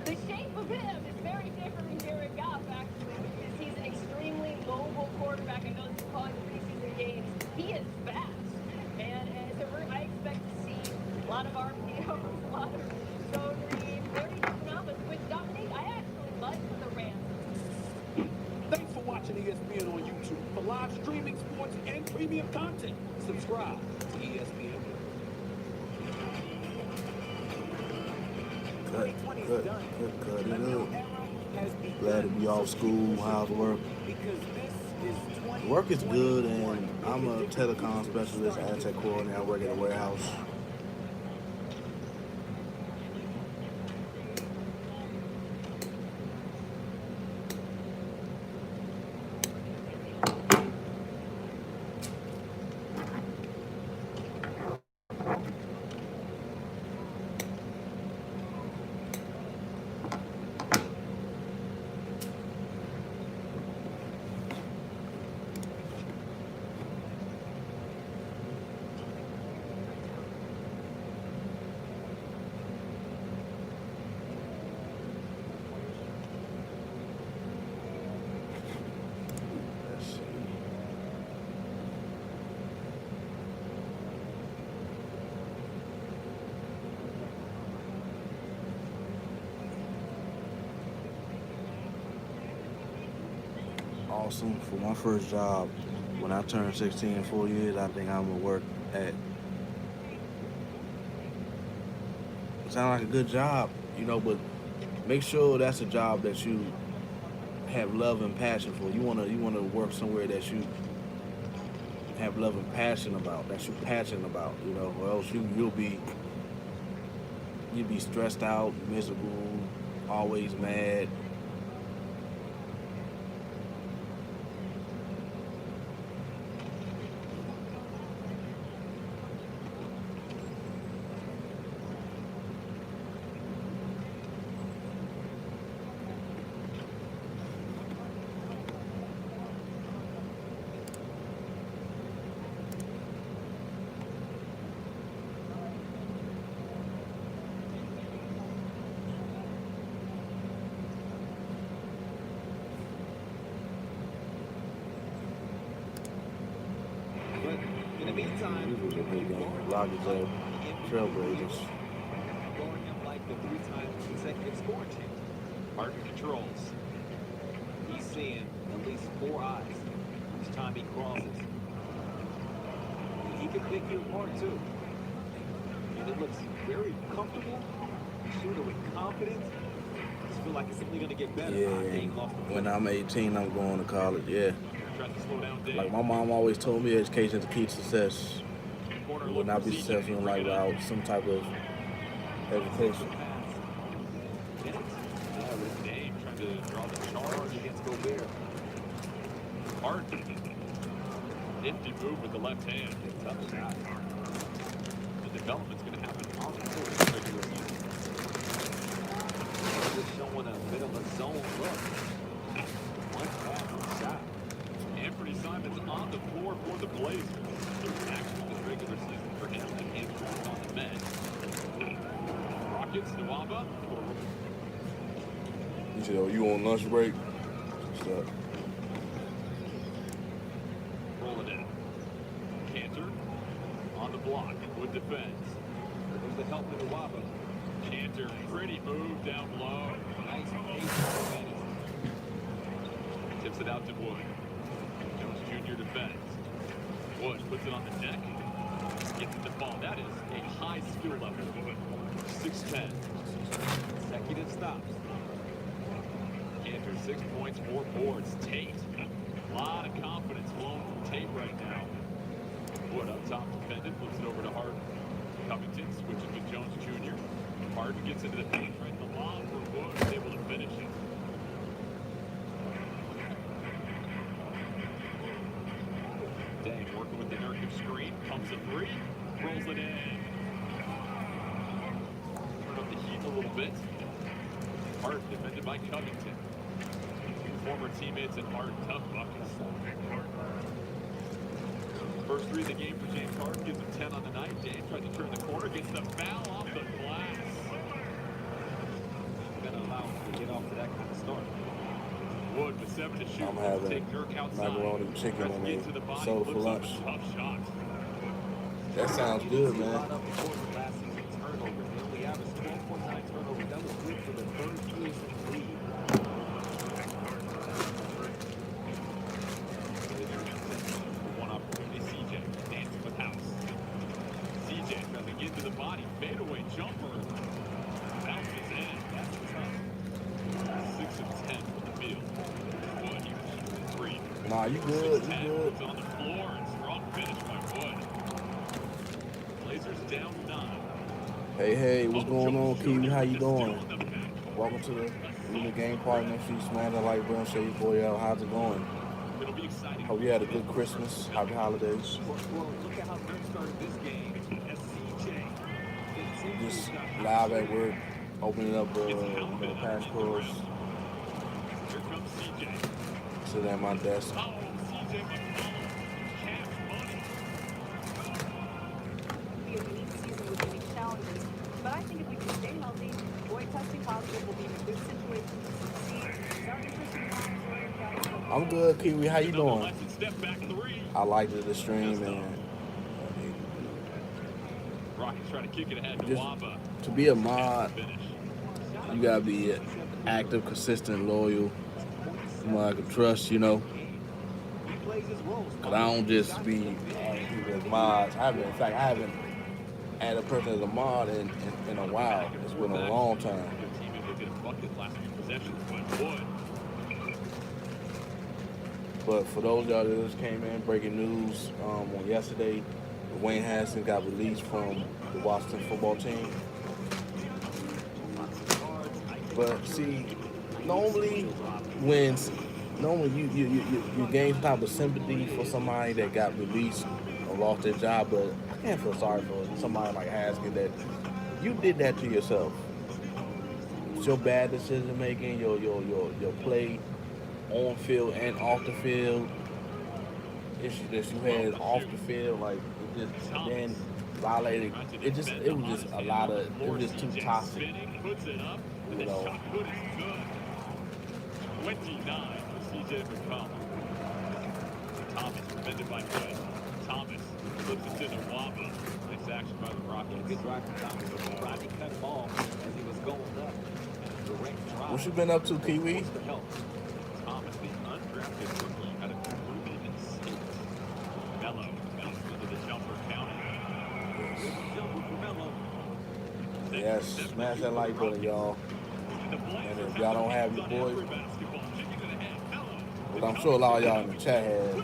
The shape of him is very different from Jared Goff, actually, because he's an extremely mobile quarterback. I know this is calling the preseason games. He is fast, and so I expect to see a lot of RPOs, a lot of zone reads, very different offense, which Dominique, I actually like the Rams. Thanks for watching ESPN on YouTube. For live streaming, sports, and premium content, subscribe to ESPN. Cut it up. Glad to be off school. How's work? Work is good, and I'm a telecom specialist, ad tech coordinator. I work at a warehouse. awesome. For my first job, when I turn 16 in 4 years, I think I'm gonna work at. Sound like a good job, but make sure that's a job that you have love and passion for. You wanna work somewhere that you have love and passion about, that you're passionate about, or else you'll be stressed out, miserable, always mad. But in the meantime, This was a good keep game. going Lockers like up, in Trailblazers. going up like the 3-time consecutive scoring champ. Martin controls. He's seeing at least 4 eyes each time he crosses. He can pick you apart too. And it looks very comfortable. Shooter with confidence. Just feel like it's only going to get better. Yeah, Dane lost the when I'm 18, I'm going to college. Yeah, Tries to slow down Dane. like my mom always told me, education is the key to success. Corner You look would not for be CJ. successful in life Bring it up. without some type of education. Dane trying to draw the charge against Gobert. Harden. Nifty move with the left hand. Tough shot. The development's going to happen on the court in the regular season. Just showing a bit of a zone look. One pass shot. Anthony Simons on the floor for the Blazers. Third action this regular season for him. And Andrews on the bench. Rockets, Nwaba. You said, "Oh, you on lunch break?" What's up? Rolling in. Cantor on the block with defense. There's the help to Nwaba. Cantor, pretty move down low. Nice pace advantage. Tips it out to Wood. Jones Jr. defends. Wood puts it on the deck. Gets the ball. That is a high skill level. 6'10". Consecutive stops. Cantor 6 points, 4 boards. Tate. A lot of confidence flowing from Tate right now. Wood up top defended. Flips it over to Harden. Covington switches with Jones Jr. Harden gets into the paint right. The lob for Wood is able to finish it. Dang, working with the Nurkic screen. Pumps a 3. Rolls it in. Turn up the heat a little bit. Harden defended by Covington. Two former teammates and Harden tough buckets. First 3 of the game for James Harden gives him 10 on the night. James tries to turn the corner, gets the foul off the glass. Gonna allow him to get off to that kind of start. Wood with 7 to shoot. I'm having Take Nurk outside. macaroni and chicken Tries to and get to the body, soda for puts up lunch. a tough shot. That sounds good, man. Last season's turnovers. They only averaged 12.9 turnovers. That was good for the third year in the league. One opportunity, CJ dancing with House. CJ tries to get to the body, fadeaway jumper. Bounces in. That's tough. 6 of 10 from the field. Wood, he was shooting 3. Nah, you good, 6 of you 10. good. It's on the floor and strong finish by Wood. Blazers down 9. Hey, what's going on, Kiwi? How you doing? Welcome to the game party next week. Smash that like button, show your boy out. How's it going? It'll be exciting. Hope you had a good Christmas. Happy holidays. Well, look at how Dirk started this game. As CJ Just live at work, opening up the pass course, Here comes CJ. sitting at my desk. Oh, CJ McCollum. Cash money. Be a unique season with unique challenges, but I think if we can stay healthy, avoid testing positive, we'll be in a good situation to succeed. These are interesting times where you're I'm good, Kiwi. How you doing? Another step back 3. I liked the stream, and Rockets trying to kick it ahead to Just- Nwaba. to be a mod, Finish. you gotta be active, consistent, loyal. Someone I can trust, Cause I don't just be adding people as mods. In fact, I haven't added a person as a mod in a while. It's been a long time. Their teammate will get a bucket last few possessions, but Wood. But for those y'all that just came in, breaking news on yesterday, Dwayne Haskins got released from the Washington football team. But see, normally you gain some type of sympathy for somebody that got released or lost their job, but I can't feel sorry for somebody like Haskins that you did that to yourself. It's your bad decision making, your play on field and off the field. Issue that you had off the field, like it just then violated. It was just a lot of. It was just too toxic. You know. 29 for CJ McCollum. Thomas defended by Wood. Thomas flips it to Nwaba. Nice action by the Rockets. Good drive from Thomas. Rodney cut him off as he was going up. Direct drive. What you been up to, Kiwi? Thomas, the undrafted rookie, had a proven instinct. Melo bounces into the jumper counter. Jumper for Melo. Yes, smash that like button, y'all. And if y'all don't have your boys, but I'm sure a lot of y'all in the chat have.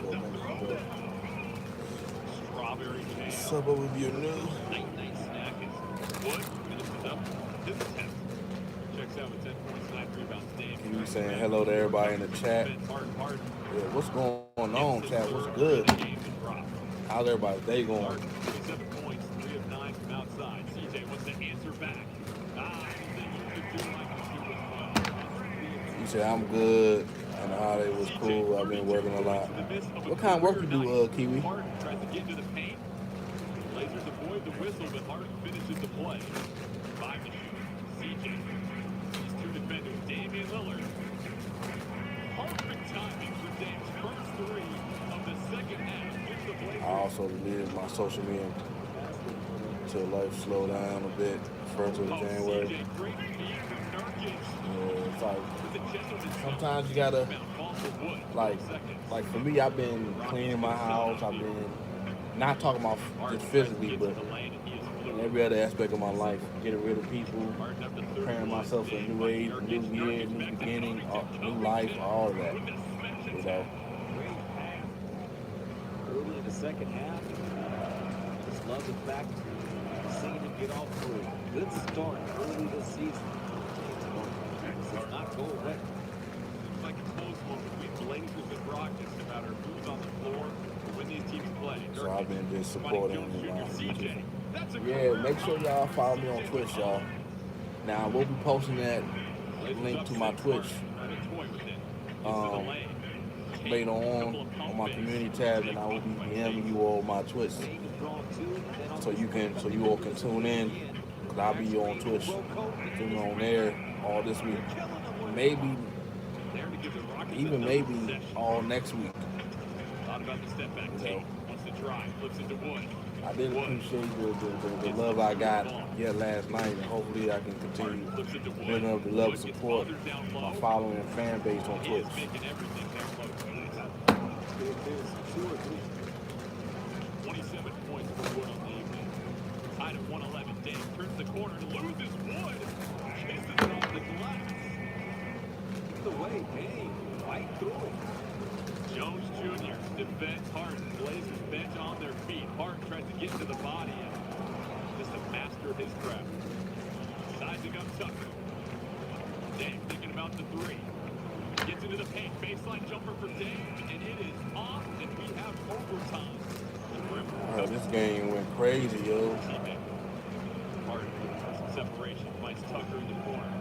What's up with your new? Nice snack. Wood finishes up his attempt. Checks out with 10 points, 9 rebounds. Can you saying hello to everybody in the chat? Yeah, what's going on, chat? What's good? How's everybody's day going? 27 points, 3 of 9 from outside. CJ wants to answer back. I think you could do like you do as well. You said I'm good, and the holiday was cool. I've been working a lot. What kind of work you do, Kiwi? Harden tries to get into the paint. Blazers avoid the whistle, but Harden finishes the play. 5 to shoot. CJ. These two defenders, Damian Lillard. Perfect timing for Dame's first 3 of the second half. I also deleted my social media until life slowed down a bit. First of January. It's like sometimes you gotta like for me, I've been cleaning my house. I've been not talking about just physically, but in every other aspect of my life, getting rid of people, preparing myself for a new age, new year, new beginning, new life, all of that. You know. Early in the second half, just love the fact seeing him get off to a good start early this season. Does not go away. It's like a close one between Blazers and Rockets, no matter who's on the floor or when these teams play. So I've been just supporting yeah, make sure y'all follow me on Twitch, y'all. Now we'll be posting that link to my Twitch later on my community tab, and I will be DMing you all my Twitch, so you all can tune in, because I'll be on Twitch, doing on there all this week, maybe all next week. You know, I did appreciate the love I got last night, and hopefully I can continue building up the love and support my following and fan base on Twitch. 27 points for Wood on the evening. Tied at 111. Dame turns the corner and loses Wood. Kisses it off the glass. The way Dame right through it. Jones Jr. defends Harden. Blazers bench on their feet. Harden tries to get to the body and just a master of his craft. Sizing up Tucker. Dame thinking about the 3. Gets into the paint, baseline jumper for Dame, and it is off, and we have overtime. This game went crazy, yo. Harden some separation, finds Tucker in the corner.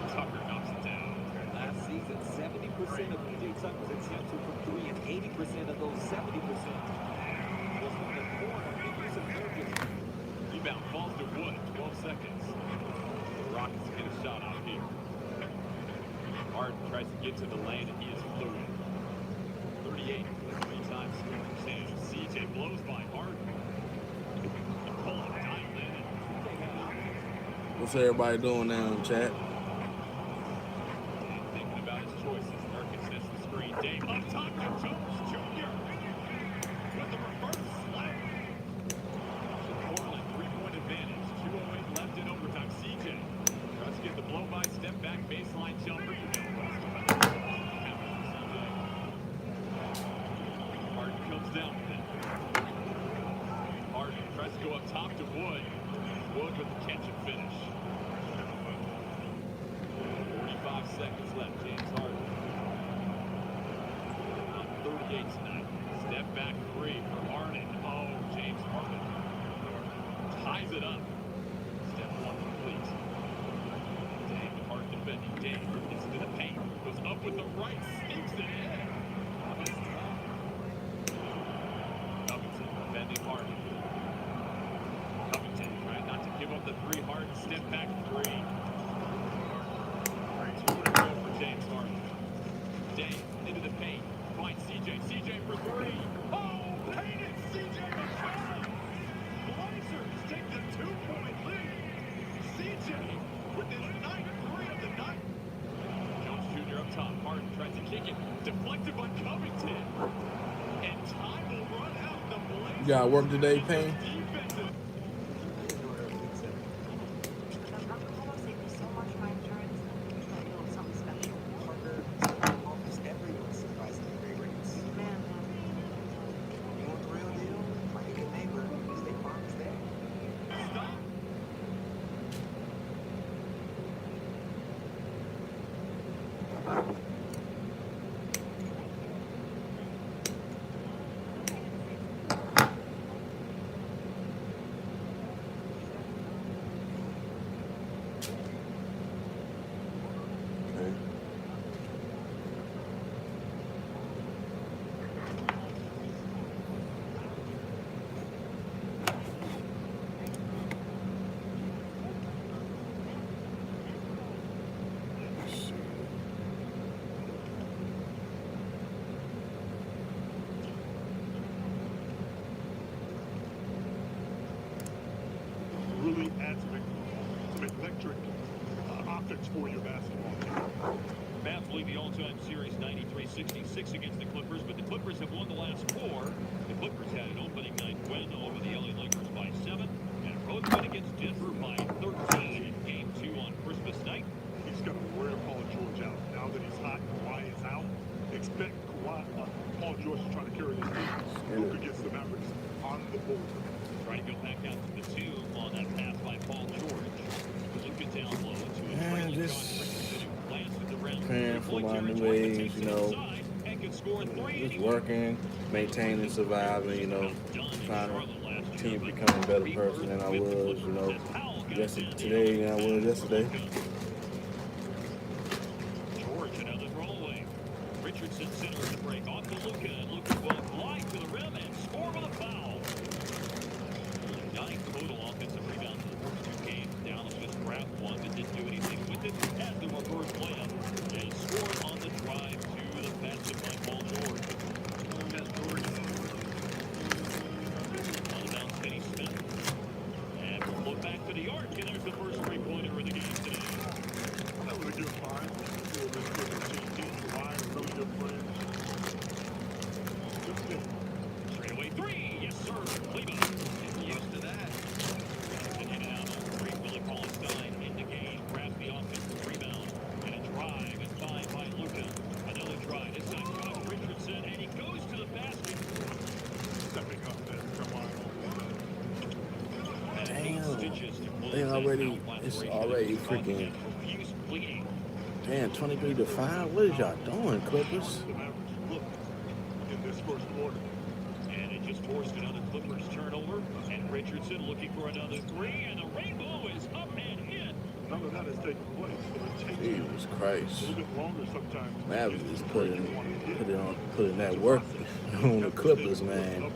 Tucker knocks it down. Last season, 70% of PJ Tucker's attempts were from 3, and 80% of those 70% was from the corner. The use of nervous. Rebound falls to Wood, 12 seconds. The Rockets get a shot out here. Harden tries to get to the lane, and he is fluid. 38, 3 times scoring chance. CJ blows by Harden. McCollum dialed in. What's everybody doing now in chat? And thinking about his choices, Nurkic sets the screen. Dame up top, Jones Jr. Baseline jumper. Harden comes down with it. Harden tries to go up top to Wood. Wood with the catch and finish. 45 seconds left. James Harden. 38 tonight. Step back three for Harden. Oh, James Harden ties it up. Step one complete. Dame to Harden defending. Dame gets into the paint. Goes up with the right. Sneaks it in. Covington defending Harden. Covington trying not to give up the three. Harden step back three. 2 to go for James Harden. Dame into the paint. Finds CJ. CJ for three. Oh, painted CJ McCollum. Blazers take the 2-point lead. CJ with his 9th three of the night. Jones Jr. up top. Harden tries to kick it. Deflected by Covington. And time will run out. The Blazers. You got work today, Payne? Defensive. Really add some electric offense for your basketball team. Mavs lead the all-time series 93-66 against the Clippers, but the Clippers have won the last 4. The Clippers had an opening night win over the LA Lakers by 7, and a road win against Denver by 13 in Game 2 on Christmas night. He's going to wear Paul George out. Now that he's hot, Kawhi is out. Expect Paul George to try to carry this team. Luka gets the Mavericks on the board. Trying to go back out to the 2 on that pass by Paul George. Luka down low to a trailing Josh Richardson, who glanced at the round. Praying for my new age, you know, just working, maintaining, surviving, you know, trying to continue becoming a better person than I was, you know, today than I was yesterday. George, another rollaway. Richardson centers the break off to Luka, and Luka will glide to the rim and score with a foul. 9 total offensive rebounds in the first 2 games. Dallas just grabbed one but didn't do anything with it. As the reverse layup, they scored on the drive to the basket by Paul George. That's George. On the bounce, Kenny Smith. And we'll look back to the arc, and there's the first three-pointer of the game today. That was a good find. Really good team. Kawhi, really good friends. Good thing. Straightaway three, yes sir. Cleveland getting used to that. And in and out on three. Willie Cauley-Stein in the game, grabs the offensive rebound, and a drive and find by Luka. Another drive. This time Josh Richardson, and he goes to the basket. Stepping up there. Come on. And 8 stitches to close They that already, foul it's operation. already freaking, Profuse bleeding. damn, 23-5. What is y'all doing, Clippers? The Mavericks look in this first quarter. And it just forced another Clippers turnover. And Richardson looking for another three. And the rainbow is up and in. None of that has taken place. So it takes Jesus a Christ. little bit longer sometimes. Mavericks is putting that work on the Clippers, man. Score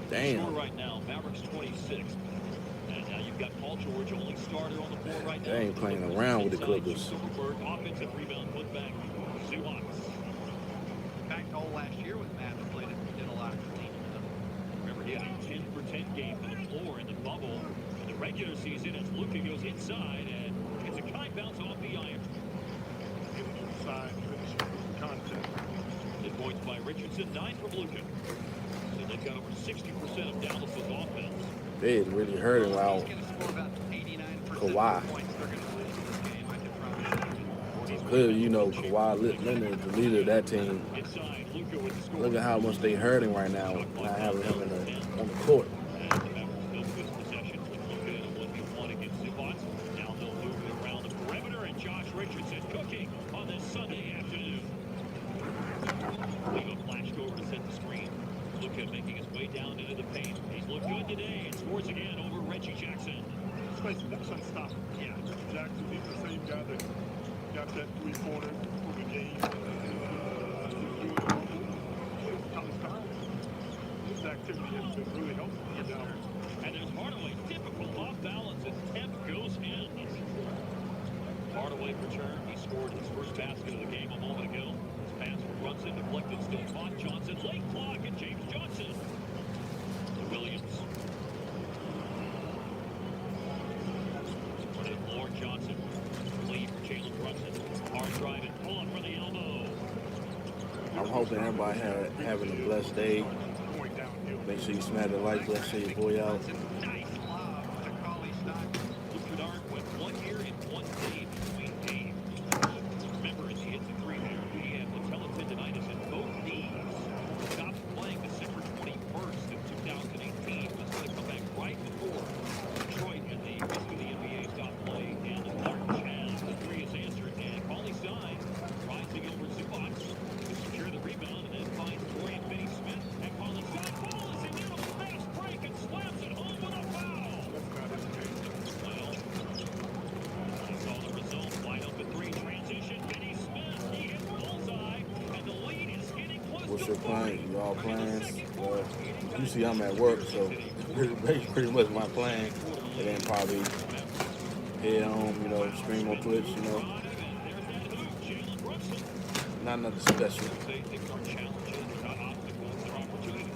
Damn. right now, Mavericks 26. And now you've got Paul George, only starter on the floor right now. They ain't playing around with the Clippers. Silverberg, offensive rebound, put back. Zubac. Back all last year with Matt played it, did a lot of cleaning up. Remember, he had a 10-for-10 game from the floor in the bubble. In the regular season, as Luka goes inside, and it's a kind bounce off the iron. Inside, finishing contact. 10 points by Richardson, 9 from Luka. So they've got over 60% of Dallas's offense. They really hurting while He's going to score about 89% Kawhi. of the points they're going to lose in this game. I can promise you. Clearly, you know, Kawhi Leonard is the leader of that team. Inside, Luka with the score. Look at how much they hurting right now, not having him on the court. And the Mavericks built this possession with Luka in a 1v1 against Zubac. Now they'll move it around the perimeter, and Josh Richardson cooking on this Sunday afternoon. Leva flashed over to set the screen. Luka making his way down into the paint. He's looked good today and scores again over Reggie Jackson. That's unstoppable. Yeah. Jackson, he's the same guy that got that three-pointer for the game. His activity has been really helpful. Yes, sir. And there's Hardaway, typical off balance as Temp goes in. Hardaway return. He scored his first basket of the game a moment ago. His pass from Brunson deflected, still caught Johnson. Late clock, and James Johnson to Williams. To the floor, Johnson. Lead for Jalen Brunson. Hard driving, pull up for the elbow. I'm hoping everybody having a blessed day. Make sure you smash the like button, share your boy out. Nice lob to Cauley Stein. Luke Kennard went 1 year and 1 day between games. Remember, as he hit the three there, he had patella tendonitis in both knees. Stopped playing December 21st of 2018. Was going to come back right before Detroit and the rest of the NBA stopped playing. And the March as the three is answered. And Cauley Stein rising over Zubac to secure the rebound and then finds Dwayne Finney-Smith. And Cauley Stein ball is in there with a fast break and slams it home with a foul. Well, you saw the result. Wide open three transition. Finney-Smith, he hit bullseye, and the lead is getting close What's to your plan? 40. Y'all plans? You see, I'm at work, so pretty much my plan. And then probably head home, you know, stream on Twitch, you know. There's that hoop. Jalen Brunson. Not nothing special. They are challenges, not obstacles, they're opportunities.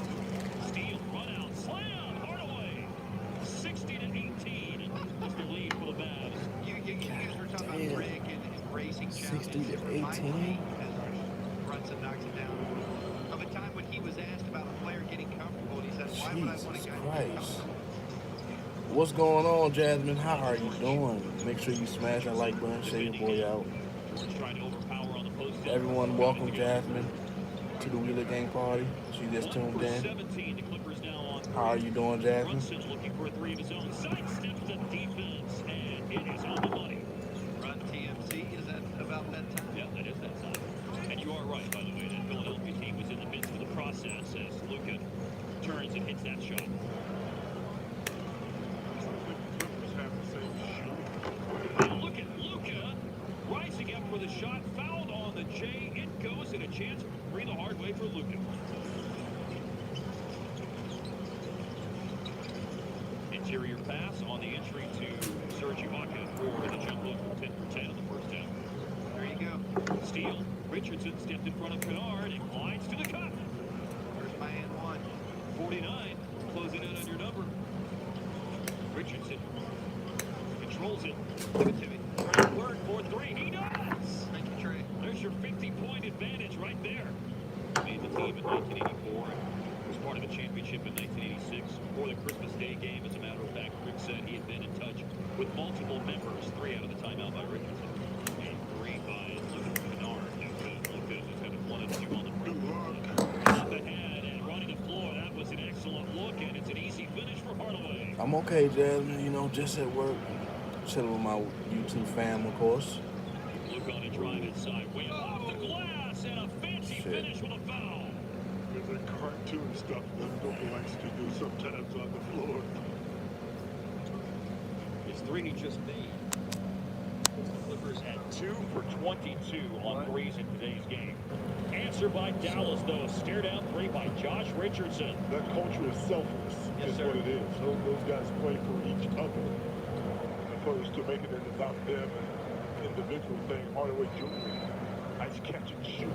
Steal, run out, slam, Hardaway. 60-18 is the lead for the Mavs. You guys were talking Damn. about Rick and racing 60 to challenges. 18. As Brunson knocks it down. Of a time when he was asked about a player getting comfortable, and he said, why would I want a Jesus guy to get Christ. comfortable? What's going on, Jasmine? How are you doing? Make sure you smash that like button, share your boy out. George trying to overpower on the post. Everyone, welcome Jasmine to the Wheeler Gang Party. She just tuned in. 17, the Clippers now on How are you doing, Jasmine? Brunson looking for a three of his own. Sidesteps the defense, and it is on the money. Run TMC, is that about that time? Yeah, that is that time. And you are right, by the way, that Philadelphia team was in the midst of the process as Luka turns and hits that shot. And look at Luka rising up for the shot, fouled on the J. It goes, and a chance to free the hard way for Luka. Interior pass on the entry to Serge Ibaka for the jump look from 10 for 10 in the first half. There you go. Steal. Richardson stepped in front of Kennard and glides to the cup. Where's my and one? 49, closing in on your number. Richardson controls it. Give it to me. Great work for three. He does. Thank you, Trey. There's your 50-point advantage right there. Made the team in 1984. Was part of the championship in 1986. Before the Christmas Day game, as a matter of fact, Rick said he had been in touch with multiple members. 3 out of the timeout by Richardson. And 3 by Kennard. Luka just had a 1 and 2 on the front. Up ahead and running the floor. That was an excellent look, and it's an easy finish for Hardaway. I'm okay, Jasmine. You know, just at work. Chilling with my YouTube fam, of course. Luke on a drive inside, way off the glass, and a fancy finish with a foul. There's a cartoon stuff that Luka likes to do sometimes on the floor. His 3 he just made. Clippers at 2 for 22 on threes in today's game. Answer by Dallas, though. Stare down 3 by Josh Richardson. That culture is selfless, Yes, is sir. what it is. Those guys play for each other, opposed to making it about them and individual thing. Hardaway Jr., nice catch and shoot.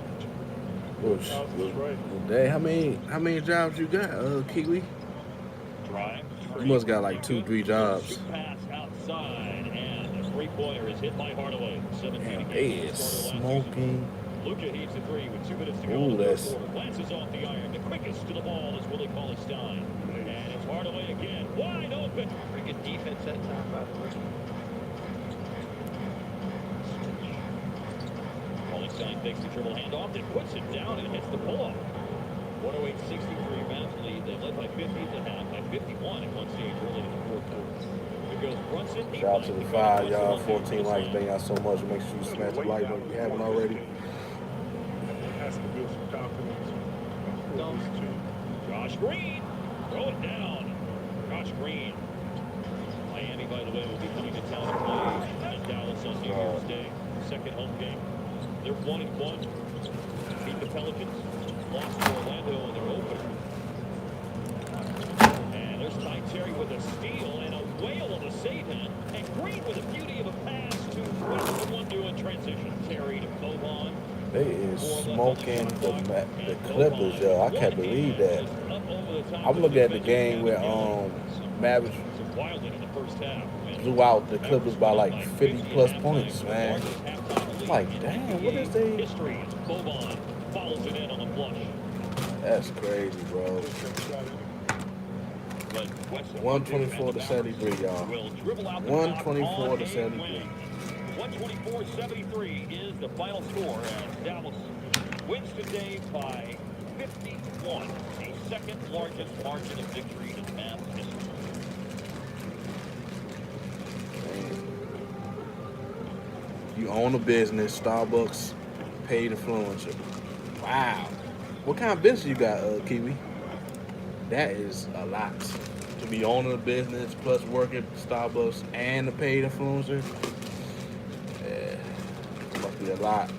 Whoosh. That's right. Hey, how many jobs you got, Kiwi? Drive. You must got like 2-3 jobs. Pass outside, and the three-pointer is hit by Hardaway. 17 Damn, against they the is starter last season. smoking. Luka heaves the 3 with 2 minutes to go Ooh, in the that's- third quarter. Glances off the iron. The quickest to the ball is Willie Cauley-Stein. And it's Hardaway again. Wide open. Pretty good defense that time, by the way. takes the dribble handoff and puts it down and hits the pull-up. 108-63 Mavs lead. They led by 50 at the half, by 51 at one stage early in the fourth quarter. Here goes Brunson. Shout out to the 5 y'all, 14 likes. Thank y'all so much. Make sure you smash the like button if you haven't already. Has to build some confidence. Josh Green, throw it down. Josh Green. Miami, by the way, will be coming to town to play in Dallas on New Year's Day. Second home game. They're 1-1. Beat the Pelicans. Lost to Orlando in their opener. And there's Ty Terry with a steal and a whale of a save in. And Green with a beauty of a pass to Westwood in transition. Terry to Boban. They is smoking the Clippers, yo. I can't believe that. I'm looking at the game where Mavericks blew out the Clippers by like 50+ points, man. I'm like, damn, what is they? Boban follows it in on the flush. That's crazy, bro. 124 to 73, y'all. 124 to 73. 124-73 is the final score as Dallas wins today by 51, the second largest margin of victory in Mavs history. You own a business, Starbucks, paid influencer. Wow. What kind of business you got, Kiwi? That is a lot. To be owning a business plus working at Starbucks and a paid influencer. Must be a lot.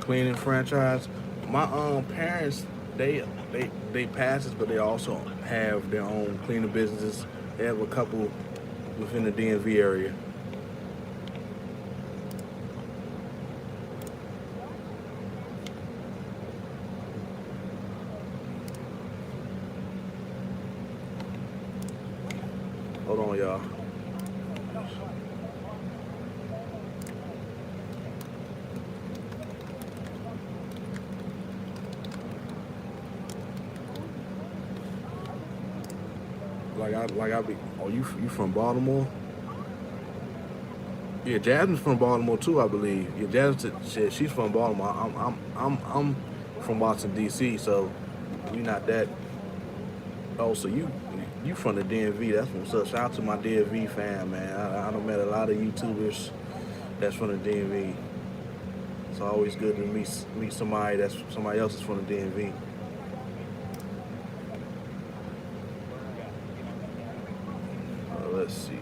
Cleaning franchise. My parents, they passes, but they also have their own cleaning businesses. They have a couple within the DMV area. Hold on, y'all. I be. Oh, you from Baltimore? Yeah, Jasmine's from Baltimore too, I believe. Yeah, Jasmine, she's from Baltimore. I'm from Washington D.C., so we not that. Oh, so you from the DMV? That's what's up. Shout out to my DMV fam, man. I done met a lot of YouTubers that's from the DMV. It's always good to meet somebody else is from the DMV. Let's see.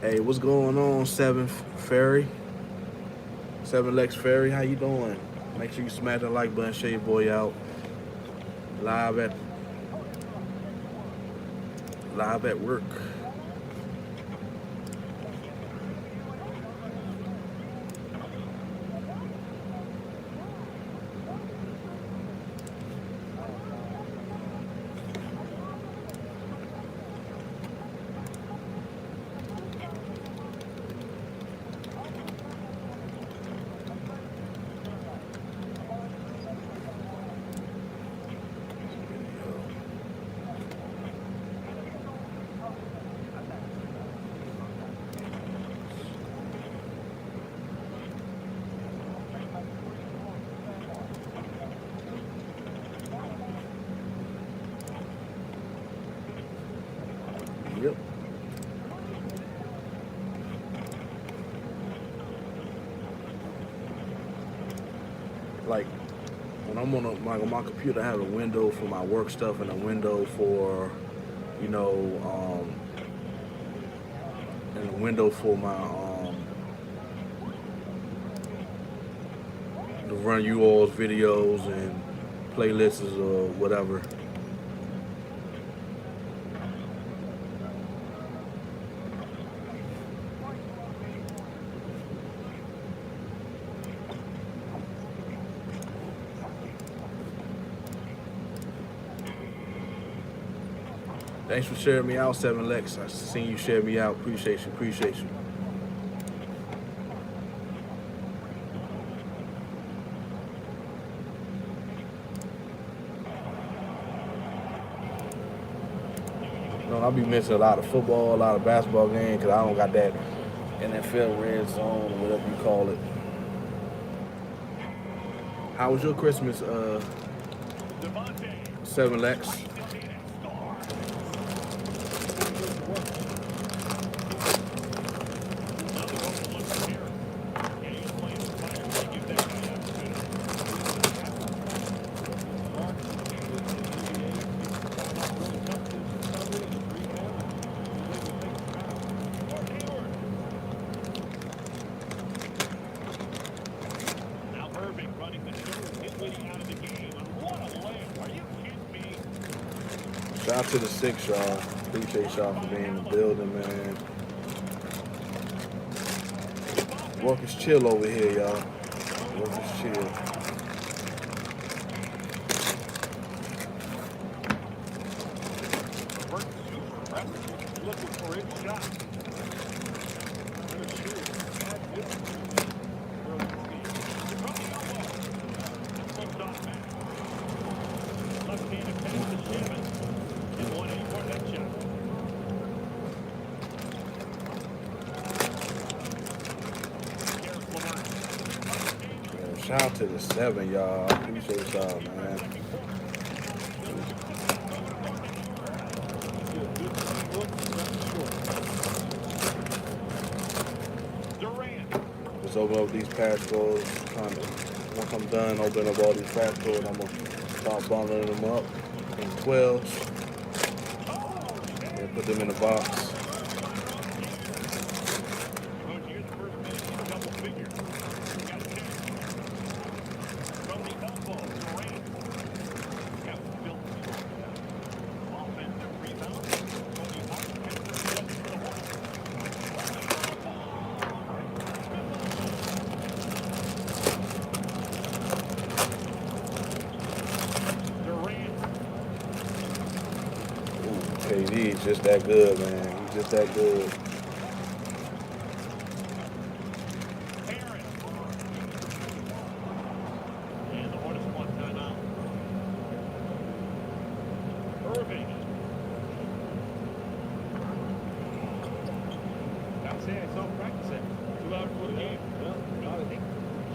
Hey, what's going on, 7 Lex Ferry? How you doing? Make sure you smash that like button, share your boy out. Live at work. Yep. when I'm on my computer, I have a window for my work stuff and a window for, you know, and a window for my to run you all's videos and playlists or whatever. Thanks for sharing me out, 7Lex. I seen you share me out. Appreciate you. Appreciate you. You know, I'll be missing a lot of football, a lot of basketball games because I don't got that NFL red zone or whatever you call it. How was your Christmas, 7Lex? Shout out to the 6, y'all. Appreciate y'all for being in the building, man. Work is chill over here, y'all. Work is chill. Looking for his shot. Shout out to the 7, y'all. I appreciate y'all, man. Just open up these patch codes. Once I'm done, open up all these patch codes. I'm gonna start bundling them up in 12s and put them in the box. KD's just that good, man. He's just that good. And the Hornets want timeout. Irving. That's it. I saw practicing. 2 hours for the game. Well, I think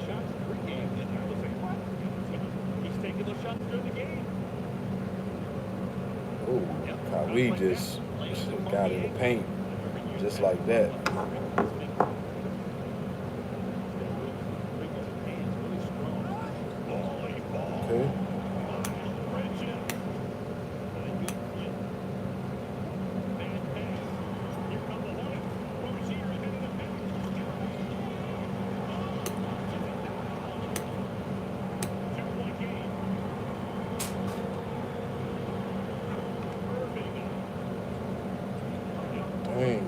shots pre-game. And I was like, what? He's taking those shots during the game. Ooh, Kyrie just got in the paint, just like that. Okay. Dang.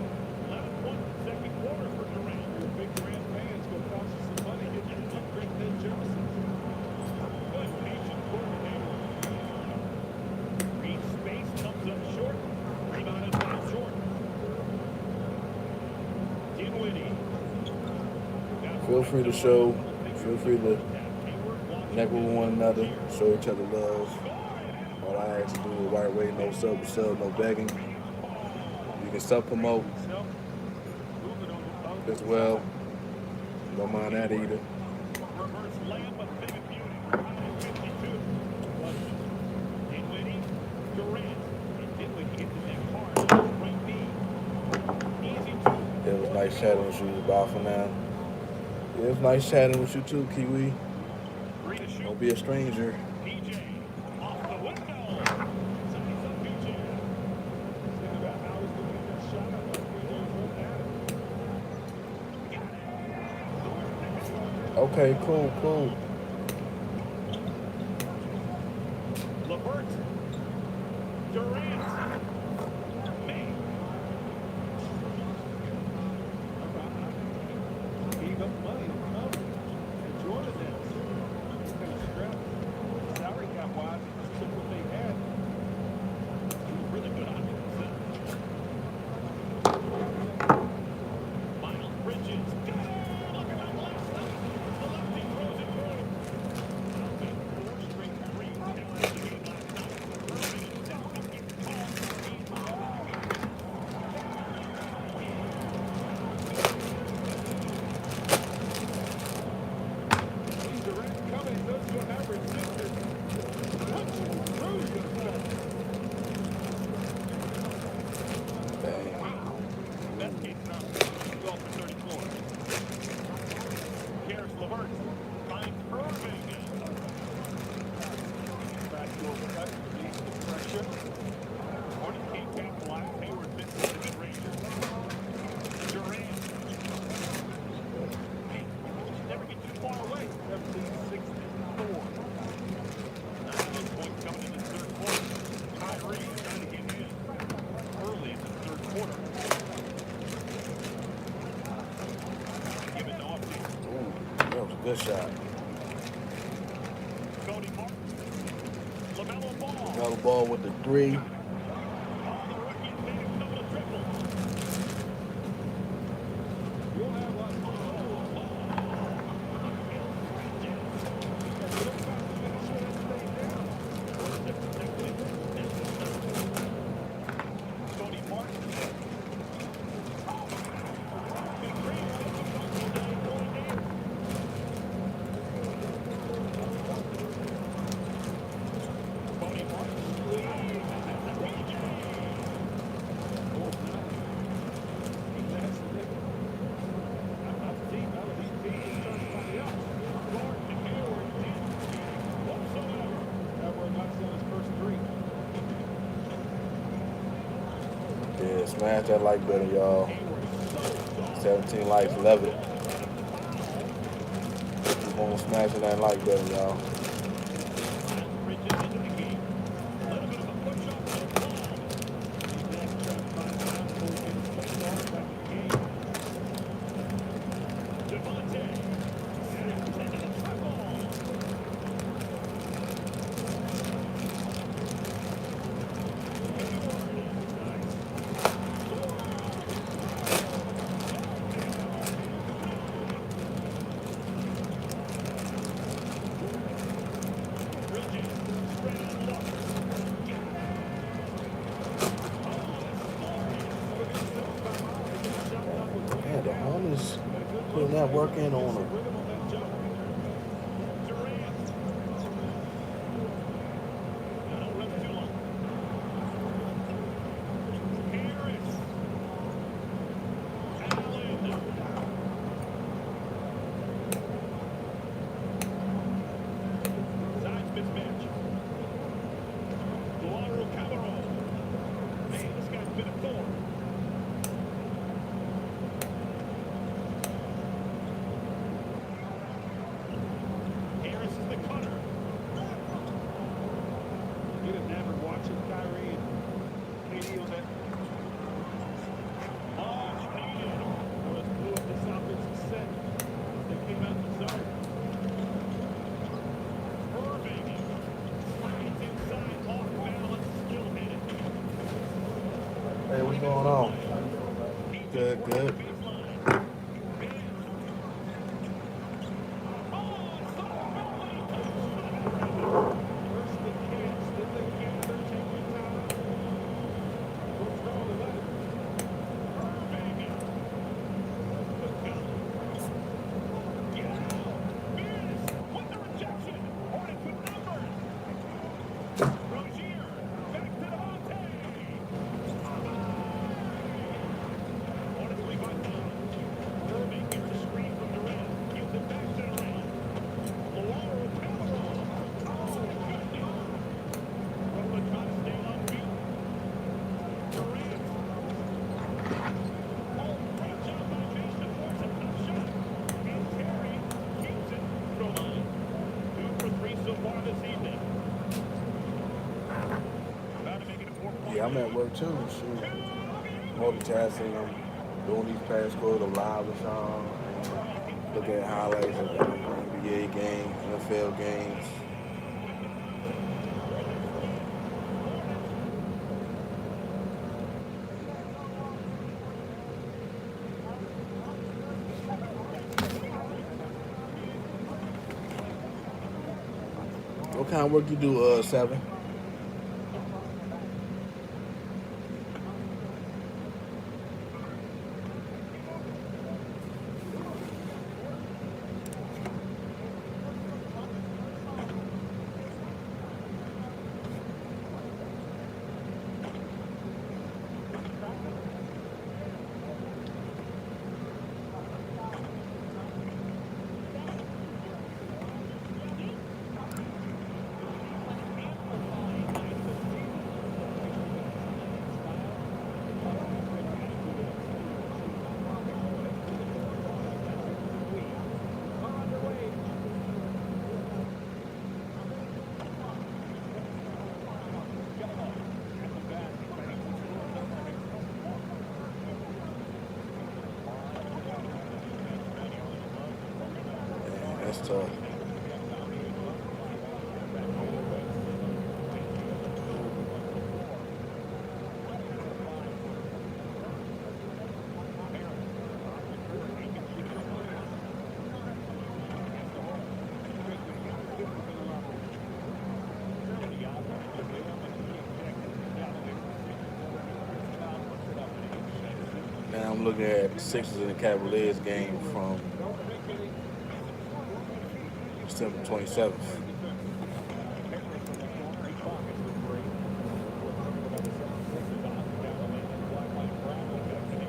Feel free to feel free to connect with one another, show each other love. All I ask to do is the right way, no sub, no begging. You can self-promote as well. Don't mind that either. It was nice chatting with you. Bye for now. It was nice chatting with you too, Kiwi. Three to shoot. Don't be a stranger. PJ off the window. Size up PJ. Think about how he's going to get that shot up. PJ's looking at it. Okay, cool. LeVert. Durant. May. Gave up money. Enjoy the Nets. Kind of strapped. Salary cap wise, took what they had. Really good options. Miles Bridges. Got it! Look at that last night. The lefty throws it through. Four straight threes after the game last night. Irving himself gets called for a game foul. Durant coming, those who have resisted. Punching through the defense. Best case scenario, 12 for 34. Here's LeVert. Finds Irving. Back door cut. Leads the pressure. Hornets can't capitalize. Hayward misses the mid-ranger. Durant. Never get too far away. 17-64. 9 points coming in the third quarter. Kyrie trying to get in early in the third quarter. Give it to Austin. Ooh, that was a good shot. Cody Martin. LaMelo Ball. Another ball with the 3. All the rookies made him double triple. You'll have one. Cody Martin. Big three. Cody Martin. Yeah, smash that like button, y'all. 17 likes, love it. Keep on smashing that like button, y'all. Man, the homies putting that work in on them. Hey, what's going on? Good. I'm at work too. Shoot, multitasking. I'm doing these past scores. I'm live with y'all. Look at highlights of NBA games, NFL games. What kind of work you do, Seven? That's tough. Now I'm looking at the Sixers and the Cavaliers game from December 27th.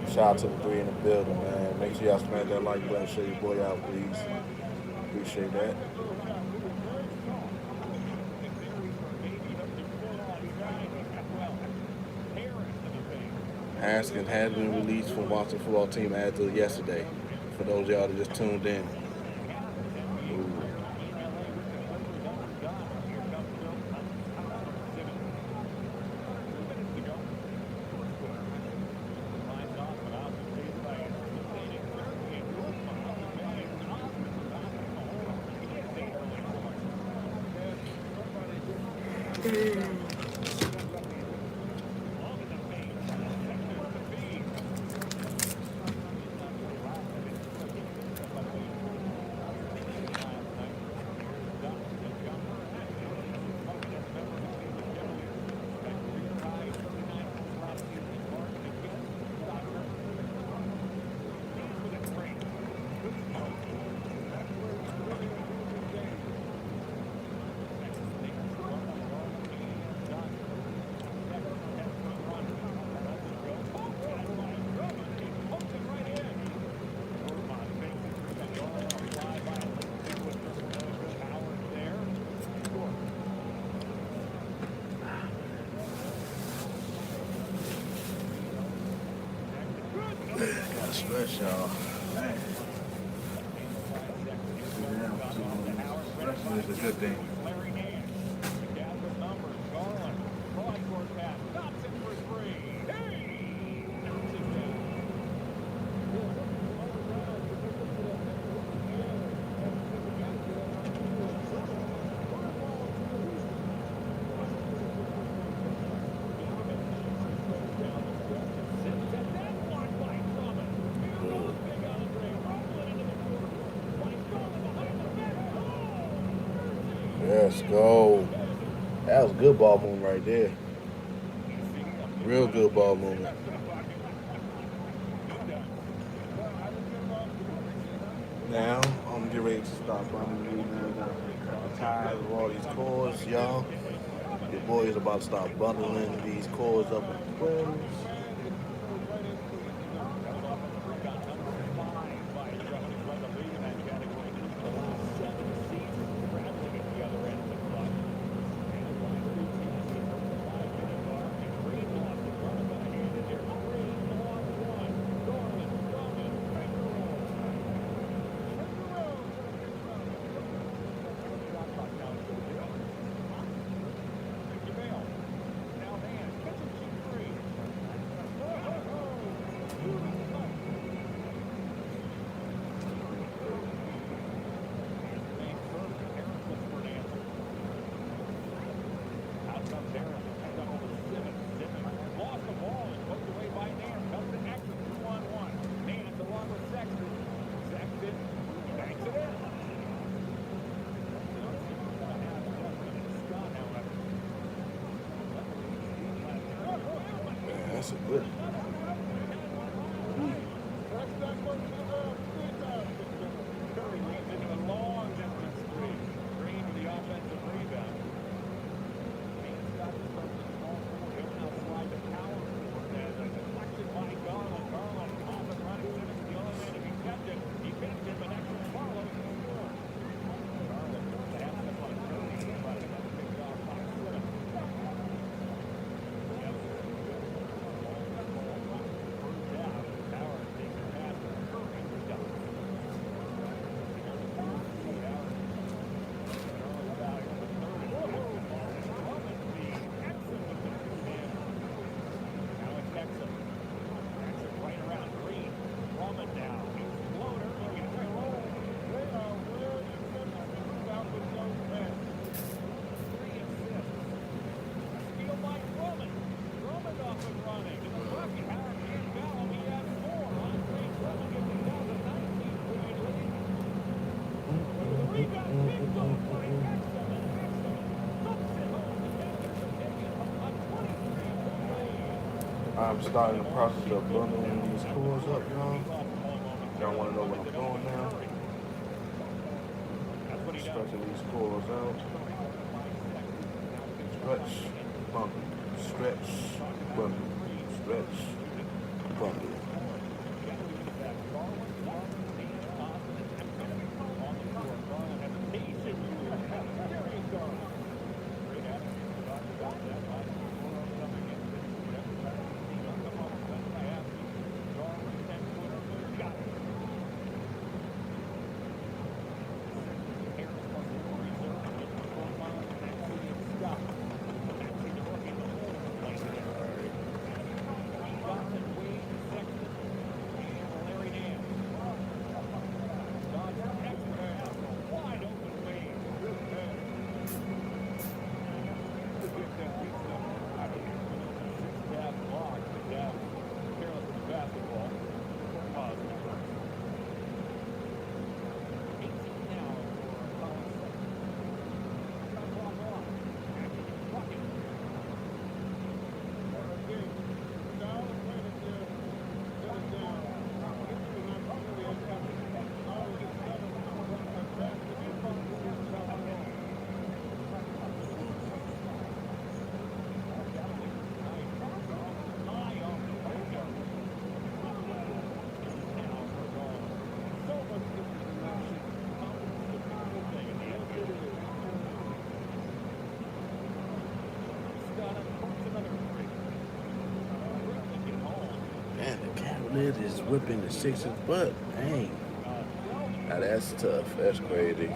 Shout out to the three in the building, man. Make sure y'all smash that like button, show your boy out, please. Appreciate that. Haskins has been released from Washington football team as of yesterday. For those of y'all that just tuned in. Ooh. Gotta stretch, y'all. Stretching is a good thing. Let's go. That was good ball movement right there. Real good ball movement. Now, I'm getting ready to stop running the ties of all these cords, y'all. Your boy is about to start bundling these cords up in twins. That's a good. Curry leads into a long distance three. Green with the offensive rebound. Green's got to start with the small forward. He'll now slide the power forward as a deflection by Garland. Garland off and running. Simmons the only man who can catch it. He picked it, but that's what follows the score. Garland puts the half step on Curry, but that's picked off by Simmons. I'm starting the process of bundling these cores up, y'all. Y'all want to know what I'm doing now? Stretching these cores out. Stretch, bundle, stretch, bundle, stretch, bundle. Man, the Cavaliers is whipping the Sixers' butt. Dang. Now that's tough. That's crazy.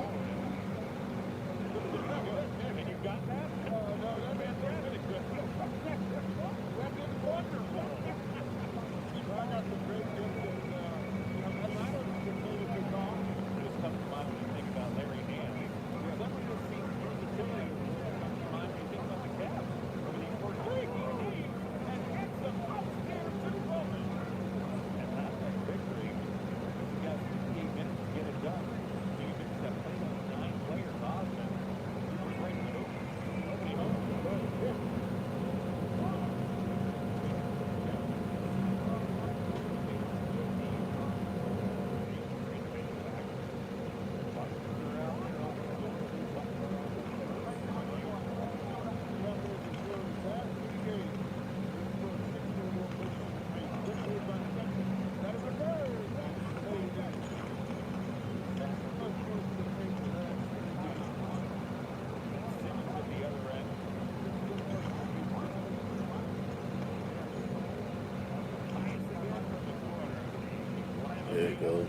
There you go.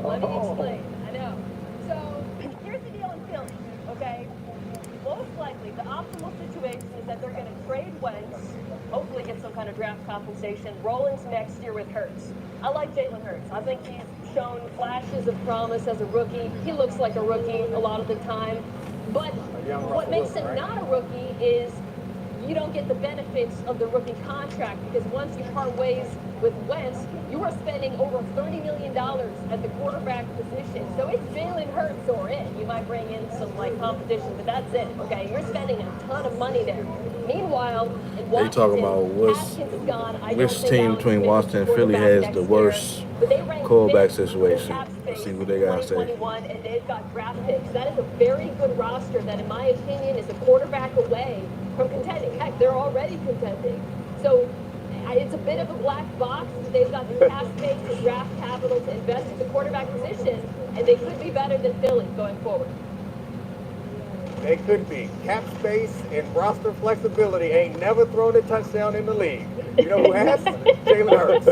Let me explain. I know. So here's the deal in Philly, okay? Most likely, the optimal situation is that they're going to trade Wentz, hopefully get some kind of draft compensation, roll into next year with Hurts. I like Jalen Hurts. I think he's shown flashes of promise as a rookie. He looks like a rookie a lot of the time. But what makes him not a rookie is you don't get the benefits of the rookie contract because once you part ways with Wentz, you are spending over $30 million at the quarterback position. So it's Jalen Hurts or it. You might bring in some like competition, but that's it. Okay, you're spending a ton of money there. Meanwhile, in Washington, They talking about Haskins is gone. which team between Washington and Philly has the worst quarterback situation. Let's see what they got to say. And they've got draft picks. That is a very good roster that, in my opinion, is a quarterback away from contending. Heck, they're already contending. So it's a bit of a black box. They've got the cap space, the draft capital to invest in the quarterback position, and they could be better than Philly going forward. They could be. Cap space and roster flexibility ain't never thrown a touchdown in the league. You know who has? Jalen Hurts.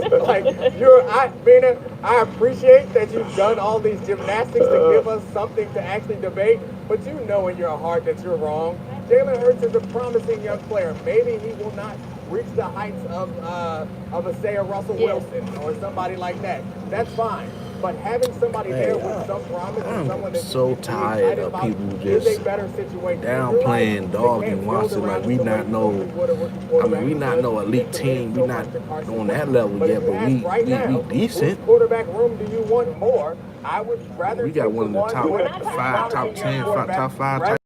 I appreciate that you've done all these gymnastics to give us something to actually debate, but you know in your heart that you're wrong. Jalen Hurts is a promising young player. Maybe he will not reach the heights of a say a Russell Wilson or somebody like that. That's fine. But having somebody there with some promise and someone that so tired of people just downplaying, dogging Washington like we not know. I mean, we not no elite team. We not on that level yet, but we decent. Whose quarterback room do you want more? I would rather. We got one of the top 5, top 10, top 5 type.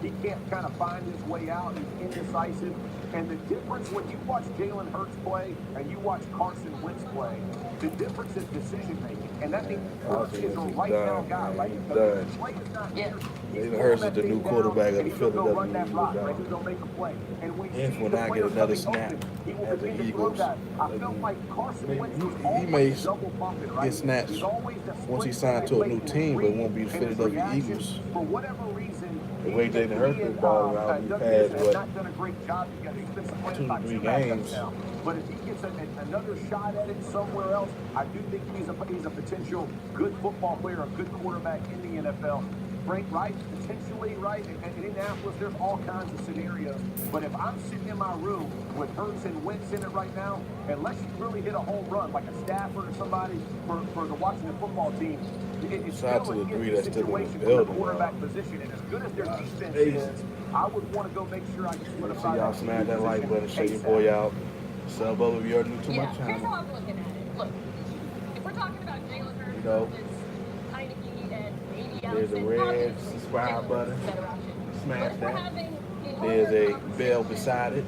He can't kind of find his way out. He's indecisive. And the difference when you watch Jalen Hurts play and you watch Carson Wentz play, the difference is decision making. And that means Hurts is a right now guy, right? The play is not here. Jalen Hurts is the new quarterback of the Philadelphia Eagles. And when when I get another snap at the Eagles, I felt like Carson Wentz was he may double bumping, right? get snaps once he signed to a new team, but it won't be the Philadelphia Eagles. For whatever reason, the way Jalen Hurts is balling out, he passed not done a great job. He's been 2 to 3 games. Now. But if he gets another shot at it somewhere else, I do think he's a potential good football player, a good quarterback in the NFL. Frank Wright, potentially, right? In Indianapolis, there's all kinds of scenarios. But if I'm sitting in my room with Hurts and Wentz in it right now, unless you really hit a home run, like a Stafford or somebody for the Washington football team, it's still an iffy situation for the quarterback position. And as good as their defense is, I would want to go make sure I can solidify y'all smash that like button, shake your boy out. Sub over if you're new to my channel. Here's how I'm looking at it. Look, if we're talking about Jalen Hurts, you know, Heineke and maybe there's a red subscribe button. Smash that. There's a bell beside it.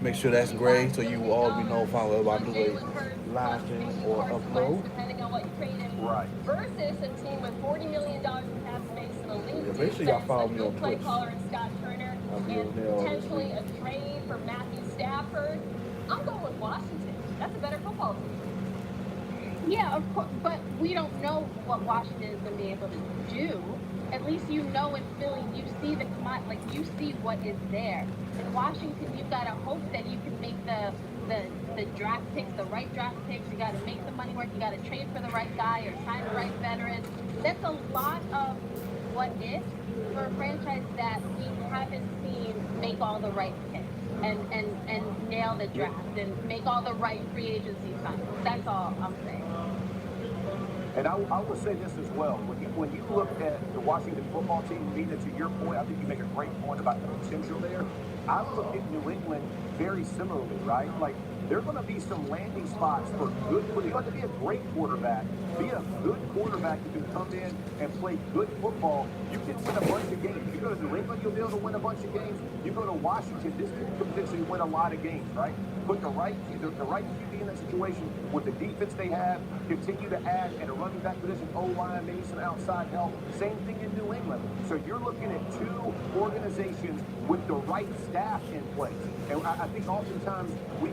Make sure that's gray so you will all be notified whenever I do a live stream or upload. Depending on what you trade him. Right. Versus a team with $40 million in cap space and a league make sure y'all follow me on play Twitch. caller and Scott Turner and potentially a trade for Matthew Stafford. I'm going with Washington. That's a better football team. Yeah, of course, but we don't know what Washington is going to be able to do. At least you know in Philly, you see you see what is there. In Washington, you've got to hope that you can make the draft picks, the right draft picks. You got to make the money work. You got to trade for the right guy or sign the right veteran. That's a lot of what if for a franchise that we haven't seen make all the right picks and nail the draft and make all the right free agency signs. That's all I'm saying. And I will say this as well. When you look at the Washington football team, Nina, to your point, I think you make a great point about the potential there. I look at New England very similarly, right? Like, there are going to be some landing spots for good. You have to be a great quarterback. Be a good quarterback who can come in and play good football. You can win a bunch of games. You go to New England, you'll be able to win a bunch of games. You go to Washington, this could potentially win a lot of games, right? Put the right QB in that situation with the defense they have, continue to add at a running back position, O-line, maybe some outside help. Same thing in New England. So you're looking at two organizations with the right staff in place. And I think oftentimes we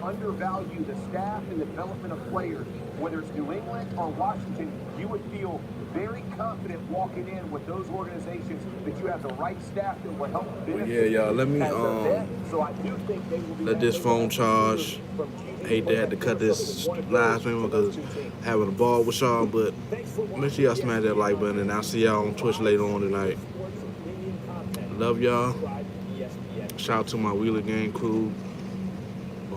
undervalue the staff and the development of players. Whether it's New England or Washington, you would feel very confident walking in with those organizations that you have the right staff that will help benefit. Yeah, y'all. Let me So I do think they will be let this phone charge. Hate to have to cut this live stream because having a ball with y'all, but make sure y'all smash that like button, and I'll see y'all on Twitch later on tonight. Love y'all. Shout out to my Wheeler Gang crew,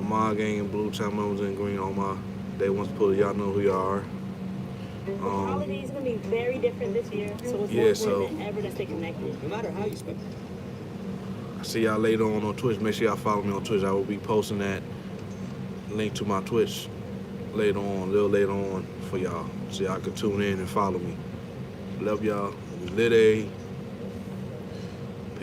my gang in blue, time members in green on my day once pull. Y'all know who y'all are. The holiday is going to be very different this year, so it's more important than ever to stay connected, no matter how you spend it. I see y'all later on Twitch. Make sure y'all follow me on Twitch. I will be posting that link to my Twitch later on, a little later on for y'all, so y'all can tune in and follow me. Love y'all. LITTY.